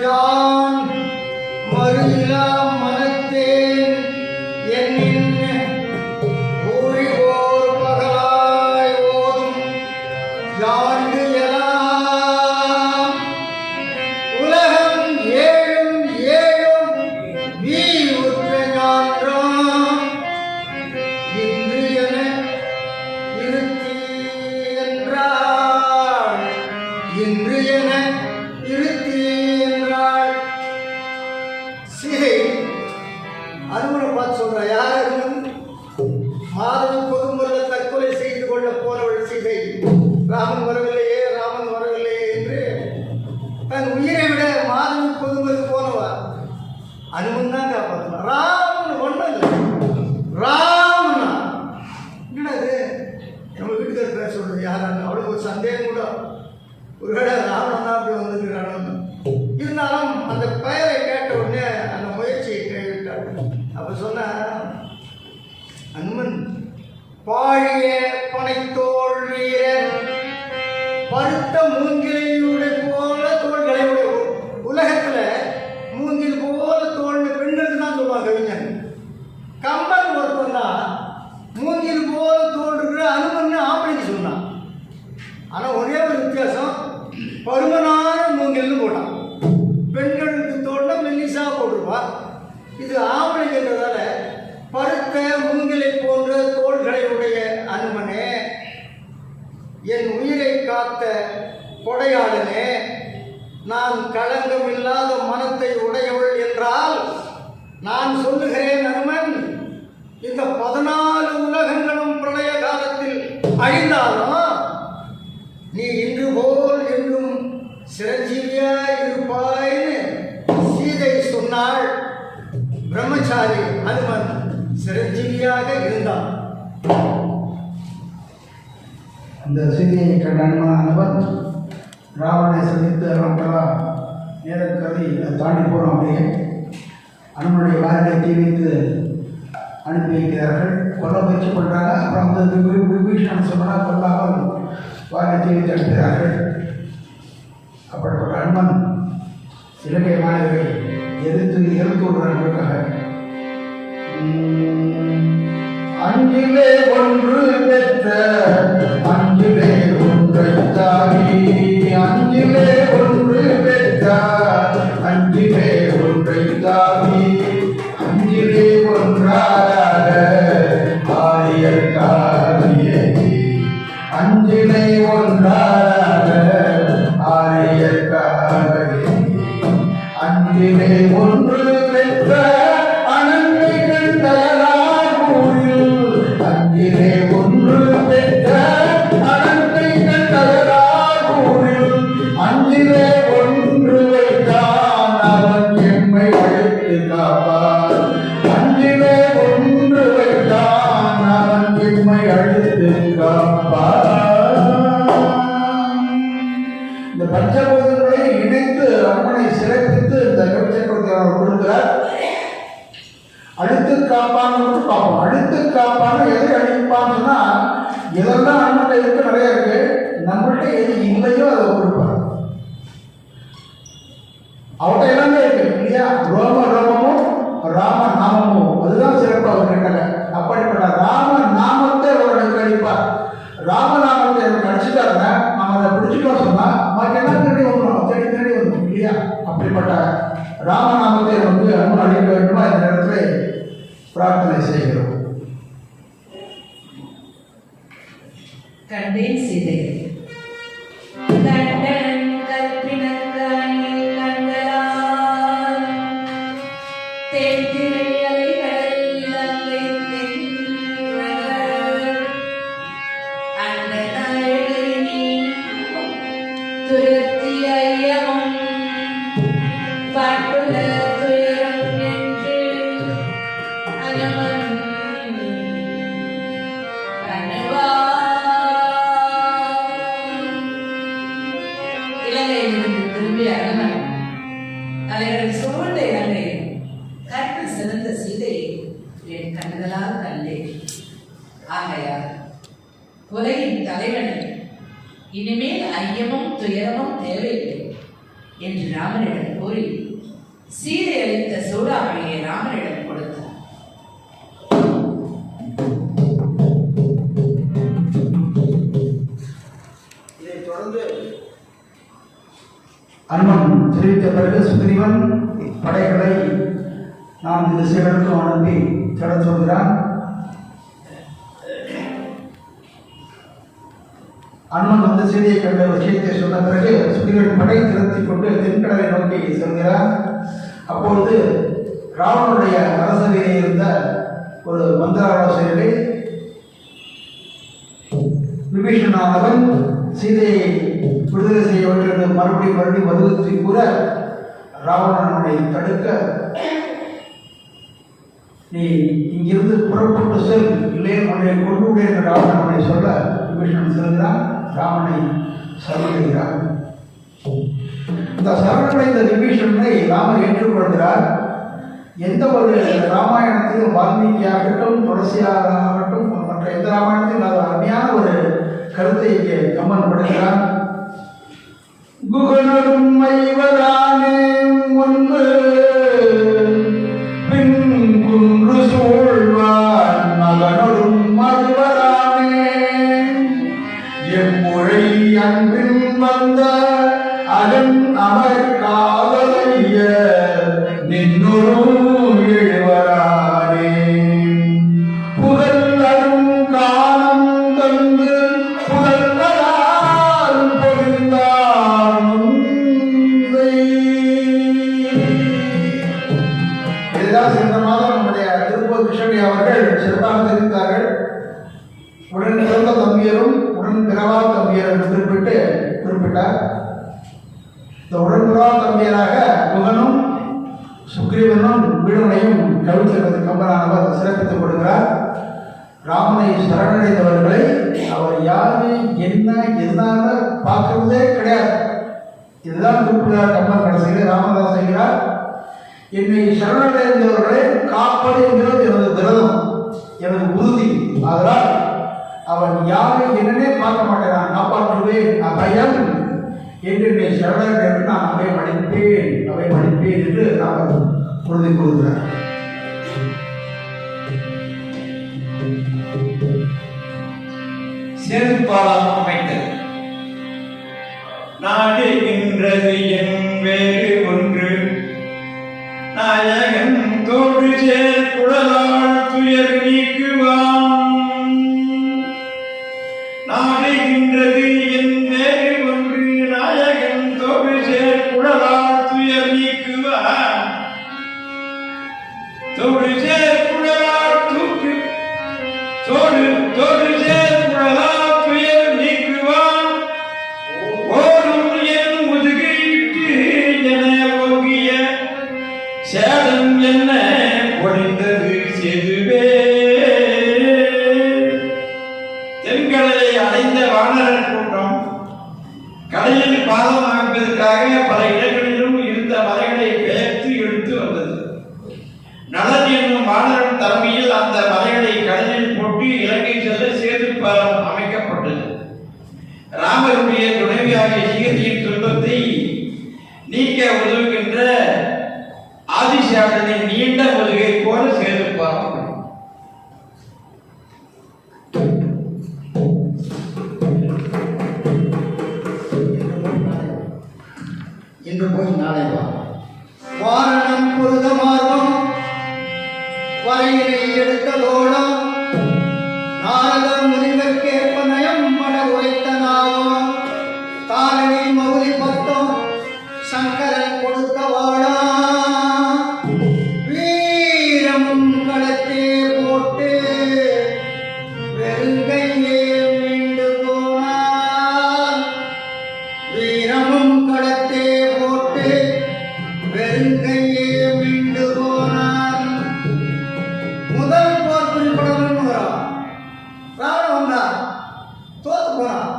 யான் மறுயிலா மனத்தேன் என்னின் ஊழிவோர் பகலாய் ஓதும் யாண்டு எலாம் உலகம் ஏழும் ஏழும் வீ உற்ற ஞான்றாம் இன்று என இருத்தி என்றாள். இன்று என இருத்தி என்றாள். சீதை அனுமனை பார்த்து சொல்றா, யார் அனுமன்? மாதவி பொதுமுறையில் தற்கொலை செய்து கொள்ள போனவள் சீதை. ராமன் வரவில்லையே, ராமன் வரவில்லையே என்று தன் உயிரை விட மாதவி பொதுமுறை போனவா. அனுமன் தான் காப்பாற்றலாம். ராமன் ஒன்றும் இல்லை, ராமனா என்னது நம்ம வீட்டுக்கார பேர் சொல்றது யாரான்னு அவளுக்கு ஒரு சந்தேகம் கூட. ஒருவேளை ராவணன் தான் அப்படி வந்துருக்கிறானு இருந்தாலும் அந்த பெயரை கேட்ட உடனே அந்த முயற்சியை கைவிட்டாள். அப்ப சொன்ன அனுமன் பாழிய பனைத்தோள் வீரன் பருத்த மூங்கிலையுடைய போல தோள்களை உடைய. உலகத்துல மூங்கில் போல தோல்னு பெண்களுக்கு தான் சொல்லுவாங்க கவிஞன். கம்பன் ஒருத்தன் தான் மூங்கில் போல தோல் இருக்கிற அனுமன் ஆம்பளைக்கு சொன்னான். ஆனா ஒரே ஒரு வித்தியாசம், பருமனான மூங்கில்னு போட்டான். பெண்களுக்கு தோல்னா மெல்லிசா போட்டிருப்பா. இது ஆம்பளைன்றதால பருத்த மூங்கிலை போன்ற தோள்களை உடைய அனுமனே, என் உயிரை காத்த கொடையாளனே, நான் களங்கம் இல்லாத மனத்தை உடையவள் என்றால் நான் சொல்லுகிறேன் அனுமன், இந்த 14 உலகங்களும் பிரளய காலத்தில் அழிந்தாலும் நீ இன்று போல் என்றும் சிரஞ்சீவியாய் இருப்பாய்னு சீதை சொன்னாள். பிரம்மச்சாரி அனுமன் சிரஞ்சீவியாக இருந்தான். இந்த செய்தியை கண்ட அனுமன் ராவணனை சந்தித்து அவர்களால் நேரம் கருதி அதை தாண்டி போகிறோம். அப்படியே அனுமனுடைய வாரியை தீ வைத்து அனுப்பி வைக்கிறார்கள். கொல்ல முயற்சி பண்ணுறாங்க. அப்புறம் வந்து விபீஷணன் சொன்னால் கொல்லாமல் வாரியை தீ வைத்து அனுப்புகிறார்கள். அப்படிப்பட்ட அனுமன் இலங்கை மாணவரை எதிர்த்து விடுறார்களுக்காக அஞ்சிலே ஒன்று பெற்ற அஞ்சிலே ஒன்றை தாவி, அஞ்சிலே ஒன்று பெற்ற அஞ்சிலே ஒன்றை தாவி, அஞ்சிலே ஒன்றாக ஆரியர் காரியை, அஞ்சிலே ஒன்றாக ஆரியர் காரியை, அஞ்சிலே ஒன்று பெற்ற அனங்கை கண்டயலார் ஊரில், அஞ்சிலே ஒன்று பெற்ற அனங்கை கண்டயலார் ஊரில், அஞ்சிலே ஒன்று வைத்தான் அவன் எம்மை அழைத்து காப்பார், அஞ்சிலே ஒன்று வைத்தான் அவன் எம்மை அழைத்து காப்பார். இந்த பஞ்சபூதங்களை இணைத்து அம்மனை சிறப்பித்து இந்த கவிச்சக்கரத்தை அவர் கொடுக்கிறார். அழித்து காப்பான்னு பார்ப்போம். அழித்து காப்பான்னு எதை அழிப்பான்னு சொன்னா இதெல்லாம் நம்மகிட்ட இருக்கு, நிறைய இருக்கு. நம்மள்கிட்ட எது இல்லையோ அதை கொடுப்பார். அவர்கிட்ட எல்லாமே இருக்கு இல்லையா? ரோம ரோமமும் ராம நாமமும், அதுதான் சிறப்பு அவர் கேட்டாங்க. அப்படிப்பட்ட ராம நாமத்தை அவர்களுக்கு அளிப்பார். ராமநாமத்தை எனக்கு அடிச்சுட்டாருன்னா நம்ம அதை பிடிச்சிட்டோம் சொன்னா நமக்கு என்ன தேடி வந்துடும், தேடி தேடி வந்துடும் இல்லையா? அப்படிப்பட்ட ராமநாமத்தை நமக்கு அன்பு அளிக்க வேண்டுமா இந்த நேரத்தில் பிரார்த்தனை செய்கிறோம். கண்டேன் சீதை கண்டன் கற்பினங்காணி கண்களால் தேய்திரையலை கடலிலங்கை தென்றல் அண்டநாயகனி துரத்தி ஐயமும் பாட்டுல துயரம் என்று அகமன் இலங்கையிலிருந்து திரும்பிய அகமன் அலைகள் சூழ்ந்த இலங்கை கற்பு சிறந்த சீதையை என் கண்களால் கண்டேன். ஆகையால் உலகின் தலைவனை இனிமேல் ஐயமும் துயரமும் தேவையில்லை என்று ராமனிடம் கூறி சீதை அளித்த சூடாமணியை ராமனிடம் கொடுத்தார். இதைத் தொடர்ந்து அனுமன் தெரிவித்த பிறகு சுக்ரீவன் படைகளை 4 திசைகளுக்கும் அனுப்பி தேட சொல்கிறான். அனுமன் வந்து சீதையை கண்ட விஷயத்தை சொன்ன பிறகு சுக்ரீவன் படை திரட்டி கொண்டு தென்கடலை நோக்கி செல்கிறார். அப்பொழுது ராவனுடைய அரசவையில் இருந்த ஒரு மந்திர ஆலோசகரை விபீஷணனானவன் சீதையை விடுதலை செய்ய வேண்டும் என்று மறுபடியும் வலியுறுத்தி கூற ராவணனை தடுக்க, நீ இங்கிருந்து புறப்பட்டு செல், இல்லை உன்னை கொண்டு விடு என்று ராவணனை சொல்ல விபீஷணன் செல்கிறான். ராவனை சரணடைகிறார். இந்த சரணடைந்த விபீஷணனை ராமர் ஏற்றுக்கொள்கிறார். எந்த ஒரு ராமாயணத்திலும் வால்மீகி ஆகட்டும், துளசியாகட்டும், மற்ற எந்த ராமாயணத்திலும் அது அருமையான ஒரு கருத்தை இங்கே கம்மன் படுகிறார். குகனும் மைவரானே முன்பு பின் குன்று சூழ்வான் மகனும் மறுவரானே எம்முறை அன்பின் வந்த அகன் அமர் காதலைய நின்னொரு எழுவரானே புகழ் அரும் காலம் தந்து புகழ்வரால் பொருந்தான் இதுதான் சென்ற மாதம் நம்முடைய திருப்பூர் கிருஷ்ணகிரி அவர்கள் சிறப்பாக தெரிவித்தார்கள். உடன் பிறந்த தம்பியரும் உடன் பிறவா தம்பியரும் குறிப்பிட்டார். இந்த உடன்பிறவா தம்பியராக குகனும் சுக்ரீவனும் வீடுனையும் கவிச்சரது கம்பனானவர் சிறப்பித்துக் கொடுக்கிறார். ராமனை சரணடைந்தவர்களை அவர் யாரு என்ன எதனால பார்க்கறதே கிடையாது. இதுதான் குறிப்பிட்டார் கம்பன். கடைசியில் ராமதாஸ் செய்கிறார், என்னை சரணடைந்தவர்களை காப்பது என்கிறது எனது விரதம், எனது உறுதி. அதனால் அவன் யாரை என்னன்னே பார்க்க மாட்டேன், நான் காப்பாற்றுவேன், அபயம் என்று என்னை சரணடைந்து நான் அவை மடிப்பேன் என்று அவர் உறுதி கூறுகிறார். செருப்பாலம் அமைத்தது நாடுகின்றது என் வேறு ஒன்று நாயகன் தோடு சேர் குழலால் துயர் நீக்குவான். நாடுகின்றது என் வேறு ஒன்று நாயகன் தோடு சேர் குழலால் துயர் நீக்குவான். தோடு சேர் குழலால் தூக்கு தோடு சேர் குழலால் துயர் நீக்குவான். ஓடும் என் முதுகிட்டு என ஓங்கிய சேதம் என்ன ஒழிந்தது செதுவே. தென்கடலை அடைந்த வானரர் கூட்டம் கடலில் பாதம் அமைப்பதற்காக பல இடங்களிலும் இருந்த மலைகளை பெயர்த்து இழுத்து வந்தது. நலன் என்னும் வானர காலத்தில் அந்த மலைகளை கடலில் போட்டு இலங்கை செல்ல சேது பாலம் அமைக்கப்பட்டது. ராமருடைய துணைவியாகிய சீதையின் துன்பத்தை நீக்க உதவுகின்ற ஆதிசேஷனின் நீண்ட முதுகை போல சேது பாலம். இன்று போய் நாளை வா. வாரணம் பொருத மார்பம் வரையினை எடுத்ததோடம் நாரத முனிவர்க்கேற்ப நயம் பட உரைத்த நாகம் தாரணி மௌலி பத்தம் சங்கரன் கொடுத்த வாழா வீரம் களத்தே போட்டு வெறுங்கையே மீண்டு போனார். வீரமும் களத்தே போட்டு வெறுங்கையே மீண்டு போனார். முதல் போர் குறிப்பிடணும் ராவணன் வந்தான், தோத்து போனான்.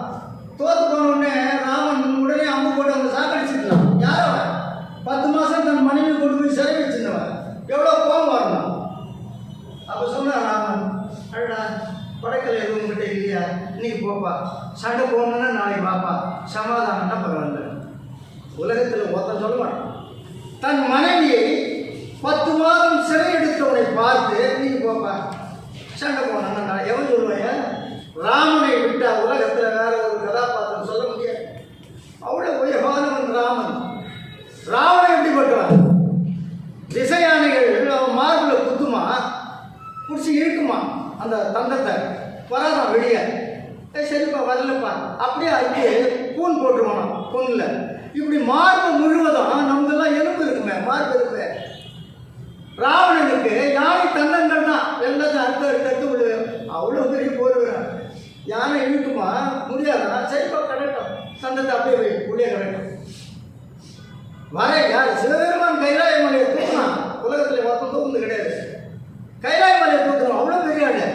தோத்து போன உடனே ராமன் உடனே அம்பு போட்டு அவங்க சாக்கடிச்சிருக்கலாம். யார் அவன்? 10 மாசம் தன் மனைவி கொண்டு போய் சிறை வச்சிருந்தவன். எவ்வளோ கோபம் வரணும். அப்போ சொன்னான் ராமன், அடடா படைக்கலை எதுவும் உங்ககிட்ட இல்லையா? இன்னைக்கு போப்பா, சண்டை போகணுன்னா நாளைக்கு வாப்பா, சமாதானம்னா பரவாயில்ல. உலகத்தில் ஒருத்தன் சொல்ல மாட்டான். தன் மனைவியை 10 மாதம் சிறை எடுத்தவனை பார்த்து நீங்க போப்பா, சண்டை போனா நான் எவன் சொல்லுவேன்? ராமனை விட்டா உலகத்தில் வேற ஒரு கதாபாத்திரம் சொல்ல முடியாது. அவ்வளோ உயர்வானவன் ராமன். ராவணன் எப்படிப்பட்டவன்? திசையானைகள் அவன் மார்புல குத்துமா, பிடிச்சி இழுக்குமா அந்த தந்தத்தை, வராதான் வெளியே. சரிப்பா வரலப்பா, அப்படியே அதுக்கு பூன் போட்டுருவானா பொண்ணுல. இப்படி மார்பு முழுவதும் நமக்கெல்லாம் எலும்பு இருக்குமே, மார்பு இருக்கு. ராவணனுக்கு யானை தந்தங்கள் தான் எல்லாத்தையும் அடுத்து விழுவு. அவ்வளோ பெரிய போடுவேன். யானை இழுக்குமா, முடியாதா? சரிப்பா கடட்டும், தந்தத்தை அப்படியே வை, உள்ளே கடட்டும். வர யார்? சிவபெருமான் கைலாய மலையை தூக்கினான். உலகத்தில் ஒருத்தம் தூக்குறது கிடையாது. கைலாய மலையை தூக்கணும், அவ்வளோ பெரிய ஆடு.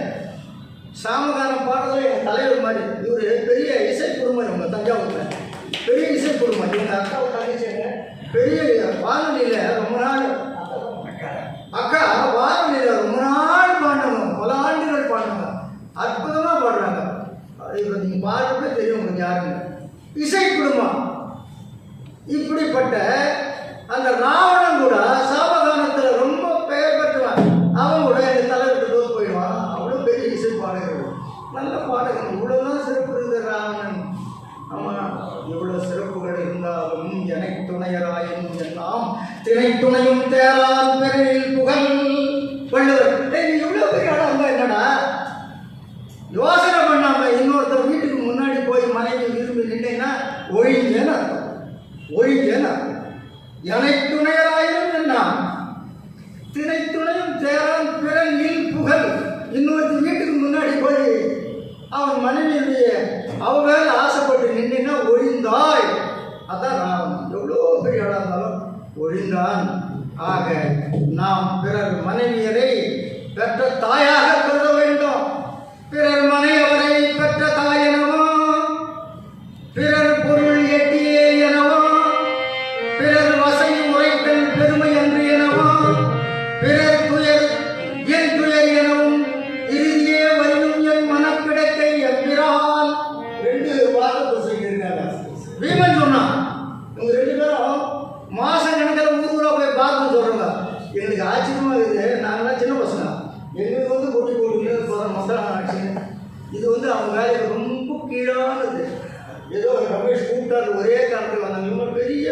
சாமகானம் பாடுறதுல எங்கள் தலைவர் மாதிரி. இவர் பெரிய இசை குடும்பம். இவங்க தஞ்சாவூரில் பெரிய இசை குடும்பம். இவங்க அக்காவை தங்கச்சிங்க பெரிய வானொலியில் ரொம்ப நாள் அக்கா வானொலியில் ரொம்ப நாள் பாடினவங்க, பல ஆண்டுகள் பாடினாங்க. அற்புதமாக பாடுறாங்க. இப்போ நீங்கள் பாடுறப்பே தெரியும் உங்களுக்கு யாருங்க. இசை குடும்பம். இப்படிப்பட்ட அந்த ராவணன் கூட சாமகானத்தில் ரொம்ப பெயர் பெற்றவன். அவன் கூட எங்கள் தலைவருக்கு தோற்று போயிடுவான். அவ்வளோ பெரிய இசை பாடகர்கள், நல்ல பாடகன். இவ்வளோதான் சிறப்பு இருந்த ராவணன். ஆமாம், எவ்வளோ சிறப்புகள் இருந்தாலும் எனக்கு துணையராயும் எல்லாம் திணை துணையும் தேரான் பெரில் புகழ். வள்ளுவர் எவ்வளோ பெரிய இடம் இருந்தால் என்னடா யோசனை பண்ணாம இன்னொருத்தர் வீட்டுக்கு முன்னாடி போய் மனைவி விரும்பி நின்றேன்னா ஒழிஞ்சேன்னு அர்த்தம். ஒழிஞ்சேன்னு அர்த்தம். எனக்கு துணையராயும் என்ன திணை துணையும் தேரான் பிறனில் புகழ். இன்னொருத்தர் வீட்டுக்கு முன்னாடி போய் அவன் மனைவியுடைய அவ மேல ஆசைப்பட்டு நின்னா ஒழிந்தாய். அதான் ராவணன். எவ்வளோ பெரிய இடம் இருந்தாலும் ஒழிந்தான். ஆக நாம் பிறர் மனைவியரை பெற்ற தாயாக கருத வேண்டும். பிறர் மனையவரை பெற்ற தாய் எனவோ, பிறர் பொருள் எட்டியே எனவோ, பிறர் வசை உரைத்தல் பெருமை அன்று எனவோ, பிறர் துயர் என் துயர் எனவும் இறுதியே வரும் என் மனப்பிடத்தை எம்பிரான். 2 வார்த்தை சொல்லியிருக்காங்க. வீமன் சொன்னான், இவங்க 2 பேரும் மாசம் கணக்கில் ஊரா போய் பார்த்து சொல்றாங்க. எங்களுக்கு ஆச்சரியமா இருக்குது. நாங்களாம் சின்ன பசங்க, எங்களுக்கு வந்து கொட்டி போட்டு போகிற மொத்தம் ஆச்சு. இது வந்து அவங்க வேலைக்கு ரொம்ப கீழானது. ஏதோ ரமேஷ் கூப்பிட்டாரு, ஒரே காலத்தில் வந்தாங்க. இவங்க பெரிய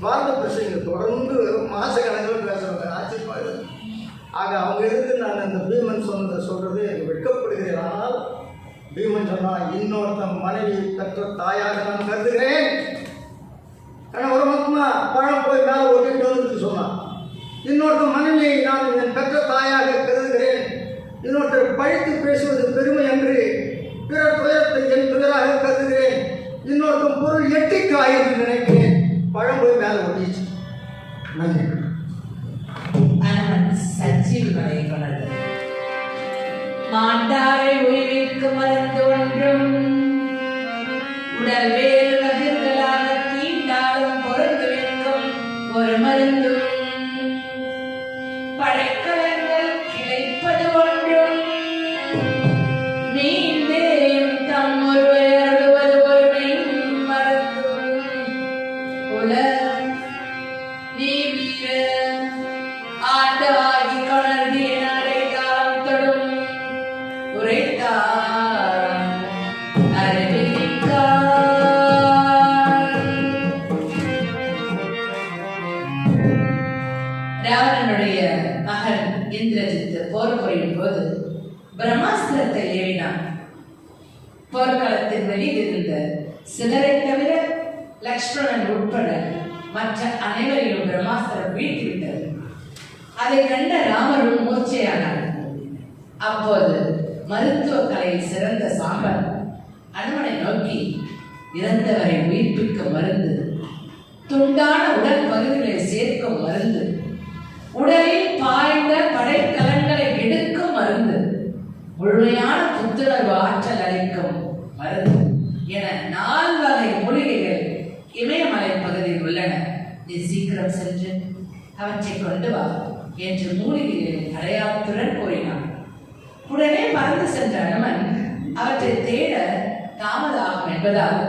வார்த்தை பிரச்சனைங்க தொடர்ந்து மாச கணக்கில் பேசுகிறாங்க. ஆச்சரியமா இருக்குது. ஆக அவங்க இருந்து நான் அந்த பீமன் சொன்னதை சொல்றது எனக்கு வெட்கப்படுகிறேன். ஆனால் பீமன் சொன்னால் இன்னொருத்தன் மனைவி பெற்ற தாயாக நான் கருதுகிறேன். ஆனால் ஒரு மொத்தமா பழம் போய் மேலே ஓட்டிட்டு வந்து சொன்னான். இன்னொருத்தன் மனைவியை நான் என் பெற்ற தாயாக கருதுகிறேன். இன்னொருத்தர் பழித்து பேசுவது பெருமை அன்று, பிற துயரத்தை என் துயராக கருதுகிறேன். இன்னொருத்தன் பொருள் எட்டிக்காய் என்று நினைக்கிறேன். பழம் போய் மேலே ஓட்டிச்சு. நன்றி. சஞ்சீவனை கொண்டது. மாண்டாரை உயிர்க்கு மருந்து ஒன்றும் உடல் வேறு அதிர்களாக தீண்டாலும் பொருந்து வைக்கும் ஒரு மருந்தும் படைக்கலங்கள் கிடைப்பது ஒன்று இந்திரஜித்து போர் புரியும் போது பிரம்மாஸ்திரத்தை ஏவினான். போர்க்களத்தின் வெளியில் இருந்த சிலரை தவிர லக்ஷ்மணன் உட்பட மற்ற அனைவரையும் பிரம்மாஸ்திரம் வீழ்த்திவிட்டது. அதை கண்ட ராமரும் மூர்ச்சையானார். அப்போது மருத்துவ கலையில் சிறந்த சாம்பன் அனுமனை நோக்கி, இறந்தவரை உயிர்ப்பிக்கும் மருந்து, துண்டான உடல் பகுதிகளை சேர்க்கும் மருந்து, உடலில் பாய்ந்த படைக்கலன்களை எடுக்கும் மருந்து, முழுமையான புத்துணர்வு ஆற்றல் அளிக்கும் மருந்து என 4 வகை மூலிகைகள் இமயமலை பகுதியில் உள்ளன. நீ சீக்கிரம் சென்று அவற்றை கொண்டு வா என்று மூலிகைகளின் அடையாளத்துடன் கூறினான். உடனே பறந்து சென்ற அனுமன் அவற்றை தேட தாமதாகும் என்பதால்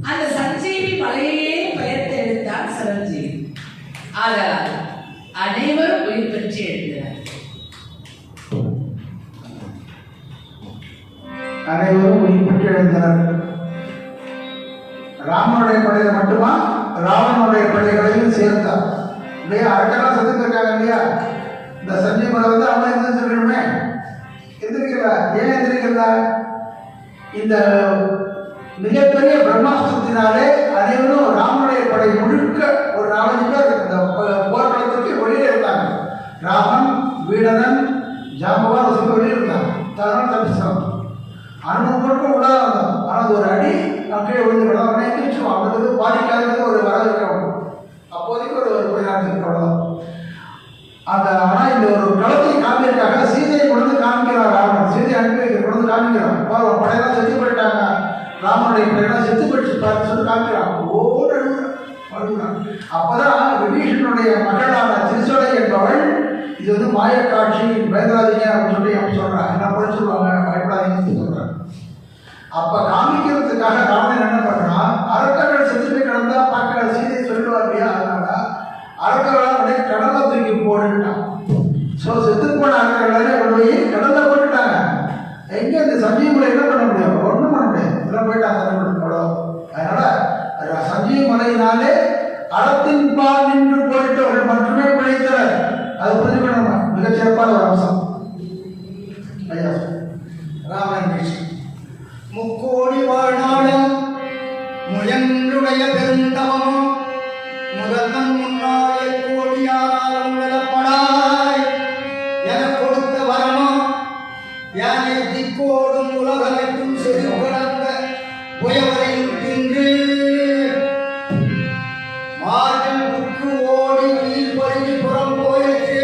அந்த சஞ்சீவி மலையையே பெயர்த்து எடுத்தான் சிரஞ்சீவி. ஆதலால் அனைவரும் உயிர் பெற்று எழுந்தனர். அனைவரும் உயிர் பெற்று எழுந்தனர். ராமனுடைய படையில மட்டுமா ராவனுடைய படைகளையும் சேர்த்தார் இல்லையா? அரக்கெல்லாம் செத்துருக்காங்க இல்லையா? இந்த சஞ்சீவி மலை வந்து அவன் எந்திரிச்சிருக்கணுமே, எந்திரிக்கல. ஏன் எந்திரிக்கல? இந்த மிகப்பெரிய பிரம்மாஸ்திரத்தினாலே அனைவரும் ராமனுடைய படை முழுக்க ஒரு 4-5 பேர் இந்த போர்க்களத்திற்கு வெளியே இருந்தாங்க. ராமன், வீடனன், ஜாம்பவான் சொல்லி வெளியே இருந்தாங்க. அதனால தப்பிச்சாங்க. அனுபவம் முழுக்க உள்ளதாக இருந்தான். ஆனால் ஒரு அடி கீழே விழுந்துவிடும். அவனே எந்திரிச்சுவான். அவனுக்கு பாதிக்காதது ஒரு வரவு இருக்கணும். அப்போதைக்கு ஒரு போயிடாது அவ்வளோதான். அந்த ஆனால் இந்த ஒரு களத்தை காமிக்கிறதுக்காக சீதையை கொண்டு காமிக்கிறார் ராமன். சீதையை அனுப்பி கொண்டு காமிக்கிறான். படையெல்லாம் செத்து போயிட்டாங்க, ராமனுடைய படையெல்லாம் செத்து போயிட்டு சொல்லி காமிக்கிறான். ஓடு அழுகுறான். அப்பதான் விபீஷனுடைய மகளான திருச்சோலை என்பவள் இது வந்து மாயக்காட்சி, பயப்படாதீங்க அப்படின்னு சொல்லி அவன் சொல்றான். என்ன போல சொல்லுவாங்க, பயப்படாதீங்கன்னு சொல்றான். அப்ப காமிக்கிறதுக்காக ராமன் என்ன பண்றான், அரக்கர்கள் செத்து போய் கிடந்தா பார்க்க சீதையை சொல்லிடுவார் இல்லையா? அதனால அரக்கர்களால் உடனே கடலை தூக்கி போட்டுட்டான். ஸோ செத்து போன அரக்கர்களே கொண்டு போய் கடலை போட்டுட்டாங்க. எங்க இந்த சஞ்சீவி என்ன பண்ண முடியும்? ஒன்றும் பண்ண முடியாது. இதெல்லாம் போயிட்டாங்க அவ்வளோ. அதனால சஞ்சீவி மலையினாலே அறத்தின் பால் நின்று போயிட்டவர்கள் மட்டுமே பிழைத்தனர். அது புரிஞ்சுக்கணும். மிகச்சிறப்பான ஒரு அம்சம். ஐயா ராமன் முக்கோடி வாழ்நாளும் முயன்றுடைய பெருந்தவமும் முதல்வன் முன்னாலே கோடியானாலும் விலப்படாய் என கொடுத்த வரமும் யானை திக்கோடும் உலகமைக்கும் செது கடந்த புயவரையும் தின்று மார்பில் புக்கு ஓடி உயிர் பருகி புறம் போயிற்று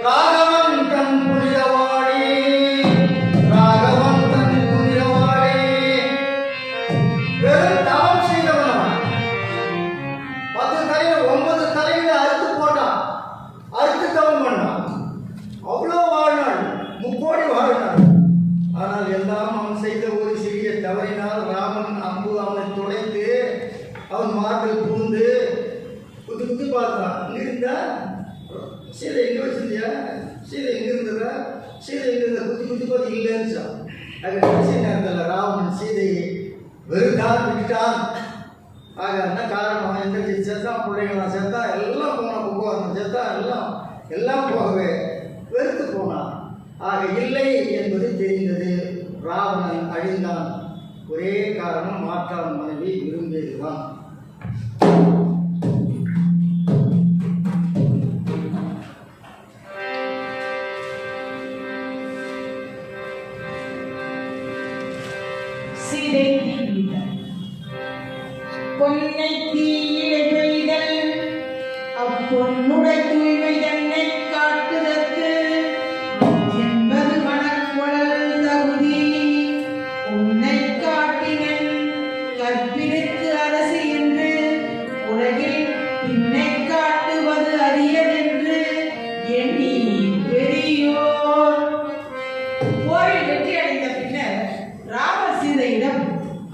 ராகவன் தன் புனிதவாடி, ராகவன் தன் புனிதவாடி. வெறும் தவம் செய்தவன் 10 தலையில 9 தலையில அறுத்து போட்டான், அறுத்து தவம் பண்ணான். அவ்வளோ வாழ்நாள், முக்கோடி வாழ்நாள். ஆனால் எல்லாம் அவன் செய்த ஒரு சிறிய தவறினால் ராமன் அம்பு அவனை துளைத்து அவன் மார்பில் புகுந்து குத்து குத்து பார்த்தான். இங்க இருந்தா சீதை எங்க வச்சிருந்தியா, சீதை எங்க இருந்ததா, சீதை எங்க இருந்த குத்தி குத்தி பார்த்து இல்லைன்னு. அது கடைசி நேரத்தில் ராவணன் சீதையை வெறுத்தான், விட்டுட்டான். ஆக என்ன காரணம், எந்திரிச்சு செத்தான், பிள்ளைங்களாம் செத்தா, எல்லாம் போன கும்பகோணம் செத்தா, எல்லாம் போகவே வெறுத்து போனான். ஆக இல்லை என்பது தெரிந்தது. ராவணன் அழிந்தான். ஒரே காரணம், மாற்றான் மனைவி விரும்பியதுதான். சீதை தீவிட்டார். பொன்னை தீயிலை பெய்தல் அப்பொன்னுடை தூய்மை தன்னை காட்டுதற்கு என்பது மனக்குழல் தகுதி. உன்னை காட்டினன் கற்பினுக்கு அரசு என்று உலகில் பின்னை காட்டுவது அரியதென்று எண்ணி பெரியோர். போரில் வெற்றி அடைந்த பின்னர் ராமர் சீதையிடம்,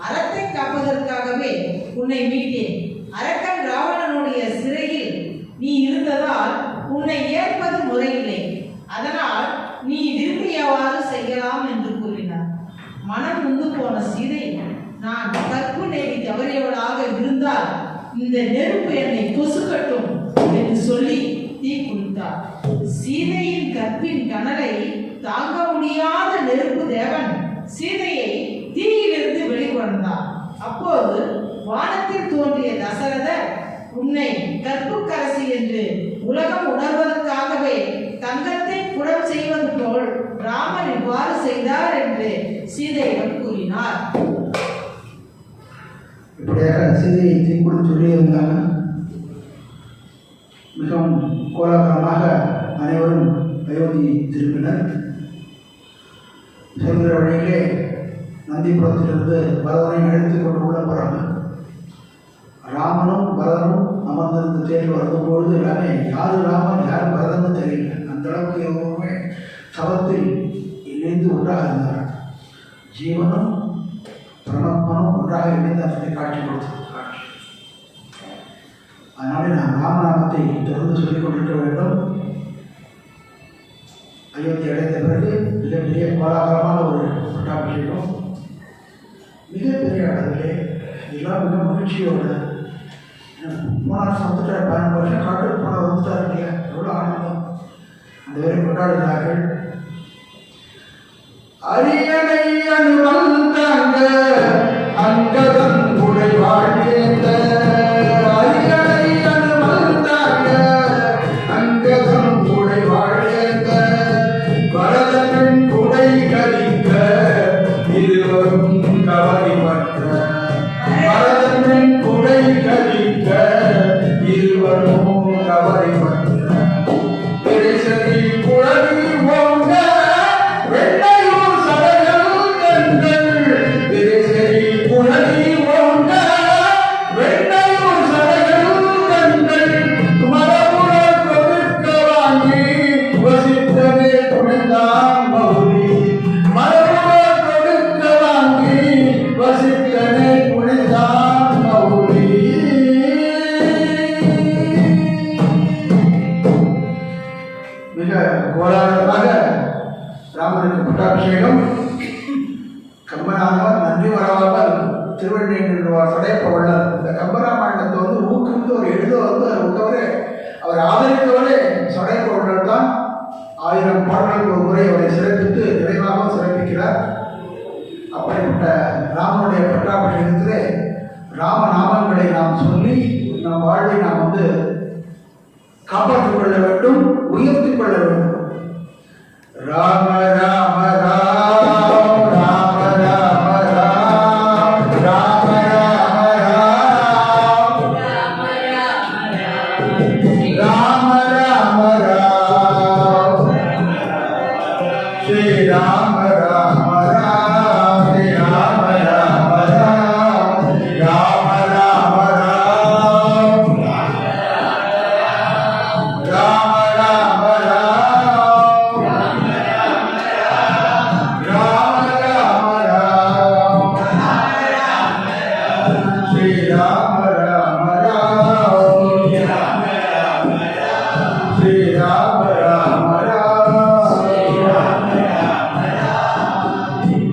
அறத்தை காப்பதற்காகவே உன்னை மீட்டேன். அரக்கன் ராவணனுடைய சிறையில் நீ இருந்ததால் உன்னை ஏற்பது முறையில்லை. அதனால் நீ விரும்பியவாறு செய்யலாம் என்று கூறினார். மனம் நொந்து போன சீதை, நான் கற்பு நெறி தவறியவளாக இருந்தால் இந்த நெருப்பு என்னை பொசுக்கட்டும் என்று சொல்லி தீ குளித்தார். சீதையின் கற்பின் கனலை தாங்க முடியாத நெருப்பு தேவன் சீதையை தீயிலிருந்து வெளிக்கொண்டார். அப்போது வானத்தில் தோன்றிய தசரதர், உன்னை கற்புக்கரசி என்று உலகம் உணர்வதற்காகவே தங்கத்தை புடம் செய்வது போல் ராமர் இவ்வாறு செய்தார் என்று சீதையிடம் கூறினார். இப்படியாக சீதையை தீக்குள் சொல்லியிருந்தாங்க. மிகவும் கோலாகலமாக அனைவரும் அயோத்தி திரும்பினர். செல்கிற வழியிலே நந்திபுரத்திலிருந்து பரதனை அழைத்து கொண்டு உள்ள போகிறாங்க. ராமனும் பரதனும் அமர்ந்திருந்து தேடி வரும்பொழுது எல்லாமே யார் ராமன் யார் பரதன்னு தெரியல. அந்த அளவுக்கு எவ்வளவுமே சபத்தில் இணைந்து ஒன்றாக இருந்தார்கள். ஜீவனும் பரமாத்மனும் ஒன்றாக இணைந்து அப்படி காட்சி கொடுத்தது காட்சி. அதனாலே நாம் ராமநாமத்தை தொடர்ந்து சொல்லிக் கொண்டிருக்க வேண்டும். அயோத்தி அடைந்த பிறகு மிகப்பெரிய கோலாகலமான ஒரு பட்டாபிஷேகம், மிகப்பெரிய அளவிலே எல்லாம் மிக மகிழ்ச்சியோடு. 3 வருஷம் வந்துட்டார், 12 வருஷம் காட்டுக்கு போன வந்துட்டார் இல்லையா, எவ்வளோ ஆனந்தம் அந்த வரை கொண்டாடுகிறார்கள். அரியணை அனுவந்தாங்க அங்கதன் உடை வாழ்ந்த, அரியணை அனுவந்தாங்க அங்கதன் உடை வாழ்ந்த, பரதன் உடை கலிக்க இருவரும் கவனிமற்ற, பரதன் உடை கலிக்க இருவரும் கவனிமற்ற, பெரிசரி குழவி ஓங்க வெண்ணையூர் சடைகள் கண்கள், பெரிசரி குழவி ஓங்க வெண்ணையூர் சடைகள் கண்கள், மரபுற கொடுக்க வாங்கி வசித்தவே துணிந்தான் மௌலி, மரபுற கொடுக்க வாங்கி வசித்தவே துணிந்தான் மௌலி. மிக கோலாகலமாக ராமனுக்கு பட்டாபிஷேகம். கம்பராமர் நன்றி வராமல் திருவண்ணை நின்றுவார் சடையப்பவள்ளர். இந்த கம்பராமாயணத்தை ஊக்குவித்து ஒரு எழுத விட்டவரே, அவர் ஆதரித்தவரே சடையப்பவள்ளர் தான். 1000 பாடல்கள் ஒரு முறை அவரை சிறப்பித்து நிறைவாக சிறப்பிக்கிறார். அப்படிப்பட்ட ராமனுடைய பட்டாபிஷேகத்திலே ராமநாமங்களை நாம் சொல்லி நம் வாழ்வை நாம் காப்பாற்றிக் கொள்ள வேண்டும், உயர்த்திக் கொள்ள வேண்டும். ராம ராம ராம் ராம ராம ராம் ராம ராம ராம் ராம ராம ராம் ஸ்ரீ ராம ராம ராம் ஸ்ரீ ராம ராம ராம் ராம ராம ராம் ராம ராம ராம் ராம ராம ராம் ஸ்ரீ ராம ராம ராம் ஸ்ரீ ராம ராம ராம்.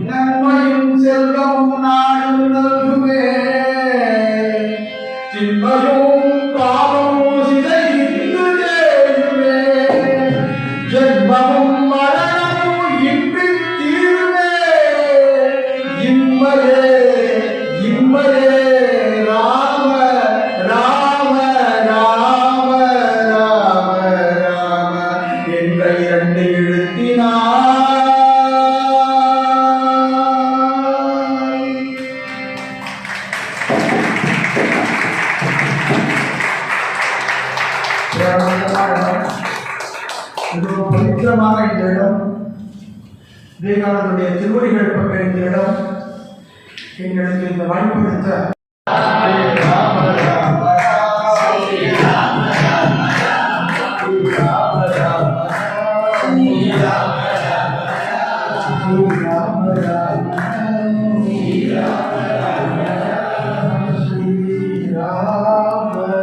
நன்மையும் செல்வமும் நாடும் நல்குமே, தின்மையும் பாவமும் சிதைந்து தேயுமே, ஜென்மமும் மரணமும் இன்றி தீருமே, இம்மரே இம்மரே ராம ராம ராம ராம ராம என்ற 2 எழுத்தினார். மிகவும் பவித்திரமான இந்த இடம், விவேகானந்தருடைய திருவடிகள் பக்க இந்த இடம், எங்களுக்கு இந்த வாய்ப்பு கொடுத்த ராம ராம ராம் ஸ்ரீ ராம ராம ராம் ஸ்ரீ ராம ராம ராம் ஸ்ரீ ராம ராம ராம் ஸ்ரீ ராம ராம ராம் ஸ்ரீ ராம ராம ராம் ஸ்ரீ ராம ராம.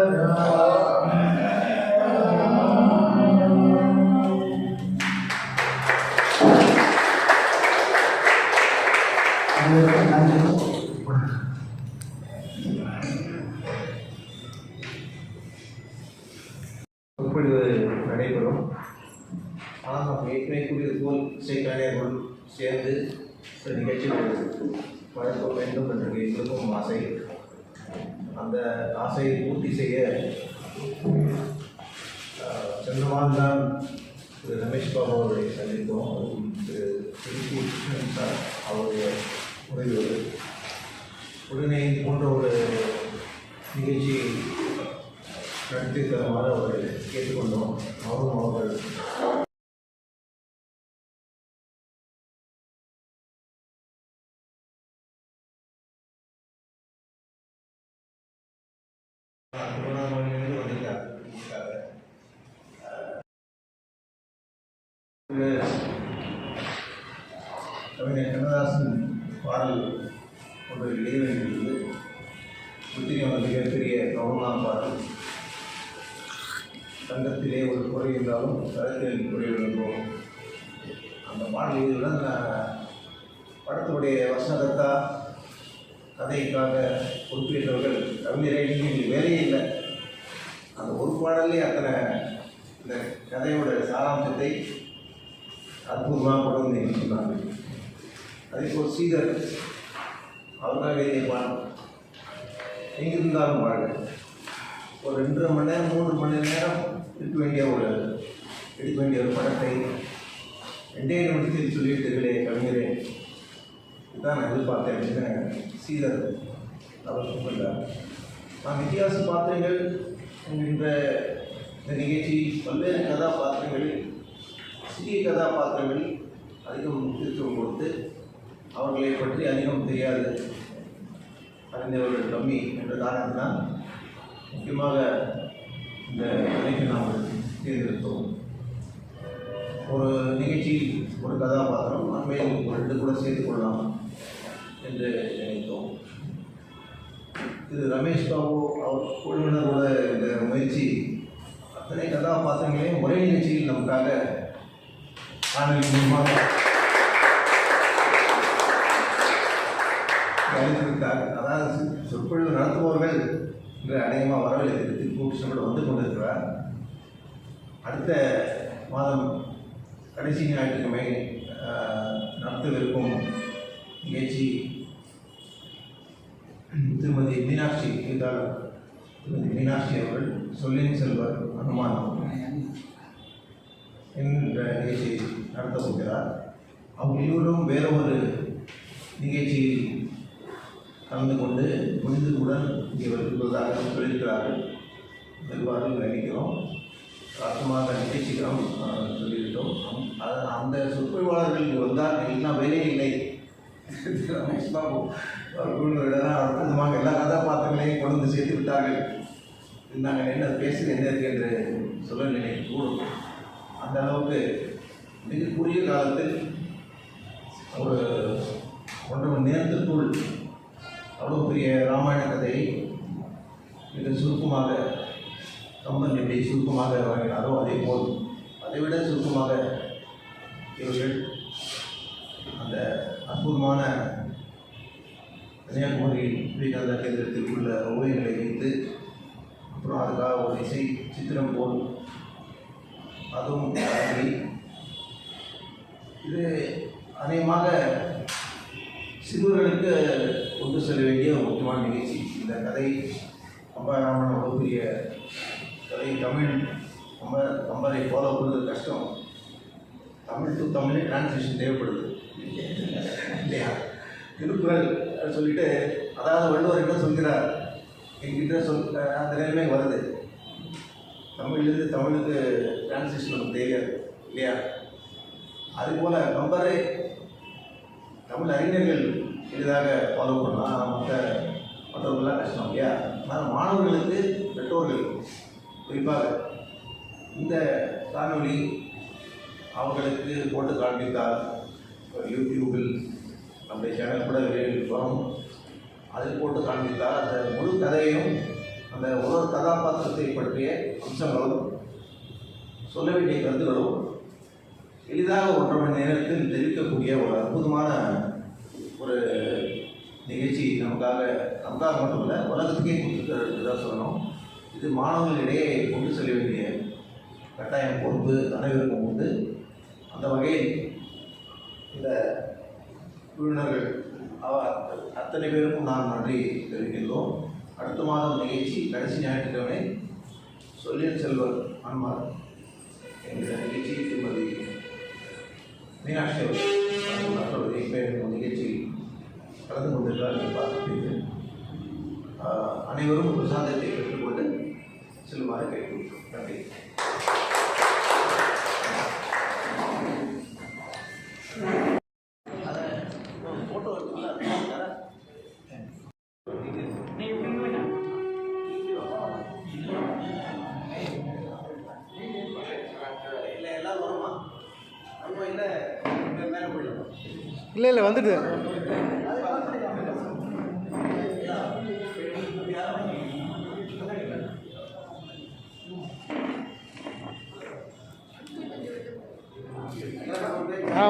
நன்றி. ஏற்கனவே கூறியது போல் இசைக்கலைஞர்கள் சேர்ந்து சில நிகழ்ச்சிகள் வளர்க்க வேண்டும் என்று எங்களுக்கும் ஆசை. அந்த ஆசையை பூர்த்தி செய்ய சென்ற மாதம்தான் திரு ரமேஷ் பாபு அவர்களை சந்தித்தோம். திரு திருச்சி கிருஷ்ணன் சார் அவருடைய உதவியோடு உடனே இது போன்ற ஒரு நிகழ்ச்சியை நடத்தி தருமாறு அவர்களை கேட்டுக்கொண்டோம். அவரும் அவர்கள் திருவண்ணாமலையிலிருந்து வந்திருக்காங்க. கவிஞர் கண்ணதாசன் பாடல் ஒன்று எழுத வேண்டியிருந்தது. புத்திரி வந்த மிகப்பெரிய கவனமான பாடல். தங்கத்திலே ஒரு குறை இருந்தாலும் தரத்தில் குறை விளங்குவோம். அந்த பாடல் எழுதுடன் படத்துடைய வசனகர்த்தா கதைக்காக பொறுப்பேற்றவர்கள் கவிஞரை நீங்கள் வேலையே இல்லை. அந்த ஒரு பாடலே அத்தனை இந்த கதையோட சாராம்சத்தை அற்புதமாக கொண்டு வந்து சொன்னாங்க. அதேபோல் ஸ்ரீதர் அவருக்காக எழுதிய பாடம் எங்கிருந்தாலும் வாழ்க. ஒரு 2.5 மணி நேரம் 3 மணி நேரம் எடுக்க வேண்டிய ஒரு படத்தை 2 நிமிடத்தில் சொல்லிவிட்டீர்களே கவிஞரே, இதுதான் நான் எதிர்பார்த்தேன் அப்படின்னு ஸ்ரீதர் அவர் சொல்லிட்டார். நான் வித்தியாச பாத்திரங்கள் என்கின்ற இந்த நிகழ்ச்சி பல்வேறு கதாபாத்திரங்களில் சிறிய கதாபாத்திரங்கள் அதிகம் முக்கியத்துவம் கொடுத்து அவர்களை பற்றி அதிகம் தெரியாது அறிந்தவர்கள் கம்மி என்ற காரணத்தினால் முக்கியமாக இந்த கதைக்கு நாம் தேர்ந்தெடுத்தோம். ஒரு நிகழ்ச்சியில் ஒரு கதாபாத்திரம் அண்மையில் 2 கூட சேர்த்து கொள்ளலாம் என்று நினைத்தோம். திரு ரமேஷ் பாபு அவர் குழுவினரோட இந்த முயற்சி அத்தனை கதாபாத்திரங்களையும் ஒரே நிகழ்ச்சியில் நமக்காக காணொலி மூலமாக அளித்திருக்கிறார். அதாவது சொற்பொழிவு நடத்துபவர்கள் இன்று அநேகமாக வரவில்லை. திருப்பூர் வந்து கொண்டிருக்கிறார். அடுத்த மாதம் கடைசி ஞாயிற்றுக்கிழமை நடத்தவிருக்கும் நிகழ்ச்சி திருமதி மீனாட்சி எழுத்தாளர் திருமதி மீனாட்சி அவர்கள் சொல்லின் செல்வர் அனுமானம் என்ற நிகழ்ச்சியை நடத்தப் போகிறார். அவங்க இருவரும் வேற ஒரு நிகழ்ச்சியில் கலந்து கொண்டு முடிந்தவுடன் இங்கே வருவதாக சொல்லியிருக்கிறார்கள். நிர்வாகிகள் நினைக்கிறோம் அர்த்தமாக நிகழ்ச்சிக்கிறோம் சொல்லிவிட்டோம். அந்த சொற்பொழிவாளர்கள் வந்தால் இல்லைன்னா வேலையே இல்லை. ரமேஷ் பாபு அவர்கள் அற்புதமாக எல்லா கதாபாத்திரங்களையும் கொண்டு வந்து சேர்த்து விட்டார்கள். நாங்கள் என்ன பேசுகிறது என்ன இருக்கு என்று சொல்ல நினைக்கக்கூடும். அந்த அளவுக்கு மிக குறுகிய காலத்தில் ஒரு 1.5 மணி நேரத்திற்குள் அவ்வளோ பெரிய ராமாயண கதையை மிக சுருக்கமாக கம்பன் எப்படி சுருக்கமாக வழங்கினாரோ அதே போல் அதைவிட சுருக்கமாக இவர்கள் அந்த அற்புதமான கன்னியாகுமரி விவேகானந்தா கேந்திரத்தில் உள்ள ஓவியங்களை வைத்து அப்புறம் அதுக்காக ஒரு இசை சித்திரம் போல் அதுவும் வழங்கி இது அநேகமாக சிறுவர்களுக்கு கொண்டு செல்ல வேண்டிய ஒரு முக்கியமான நிகழ்ச்சி. இந்த கதை கம்பராமன் அவ்வளோ பெரிய கதை. கம்பரை ஃபாலோ பண்ணுறது கஷ்டம். தமிழ் டு தமிழே டிரான்ஸ்லேஷன் தேவைப்படுது இல்லையா? திருக்குறள் சொல்லிட்டு அதாவது வள்ளுவர் என்ன சொல்கிறார் என்கிட்ட அந்த நிலைமை வருது. தமிழ்லேருந்து தமிழுக்கு டிரான்ஸ்லேஷன் நமக்கு தெரியாது இல்லையா? அதுபோல் கம்பரை தமிழ் அறிஞர்கள் எளிதாக ஃபாலோ பண்ணலாம், மற்றவர்கள்லாம் கஷ்டம் இல்லையா? ஆனால் மாணவர்களுக்கு பெற்றோர்கள் குறிப்பாக இந்த காணொலி அவர்களுக்கு போட்டு காண்பித்தால் யூடியூபில் நம்முடைய சேனல் கூட வரும். அதில் போட்டு காண்பித்தால் அந்த முழு கதையும் அந்த ஒரு கதாபாத்திரத்தை பற்றிய அம்சங்களும் சொல்ல வேண்டிய கருத்துக்களும் எளிதாக 1.5 மணி நேரத்தில் தெரிவிக்கக்கூடிய ஒரு அற்புதமான ஒரு நிகழ்ச்சி நமக்காக மட்டுமல்ல உலகத்துக்கே கொடுத்துருக்கிறதா சொல்லணும். இது மாணவர்களிடையே கொண்டு செல்ல வேண்டிய கட்டாயம் பொறுப்பு அனைவருக்கும் உண்டு. அந்த வகையில் இந்த குழுவினர்கள் அத்தனை பேருக்கும் நாம் நன்றி தெரிவிக்கின்றோம். அடுத்த மாதம் நிகழ்ச்சி கடைசி ஞாயிற்றுக்கிழமை சொல்லியல் செல்வர் அன்பார் என்கிற நிகழ்ச்சி திருமதி மீனாட்சி அவர்கள் நிகழ்ச்சியில் கலந்து கொண்டிருக்கிறார் பார்த்து அனைவரும் பிரசாதத்தை பெற்றுக்கொண்டு செல்லுமாறு கேட்கிறோம். நன்றி. ஃபோட்டோ இல்லை எல்லாரும் வருமா? நம்ம இல்லை மேலே போயிடலாம். இல்லை வந்துட்டு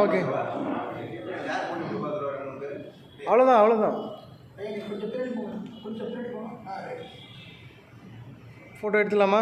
ஓகே அவ்வளோதான் ஃபோட்டோ எடுத்துலாமா?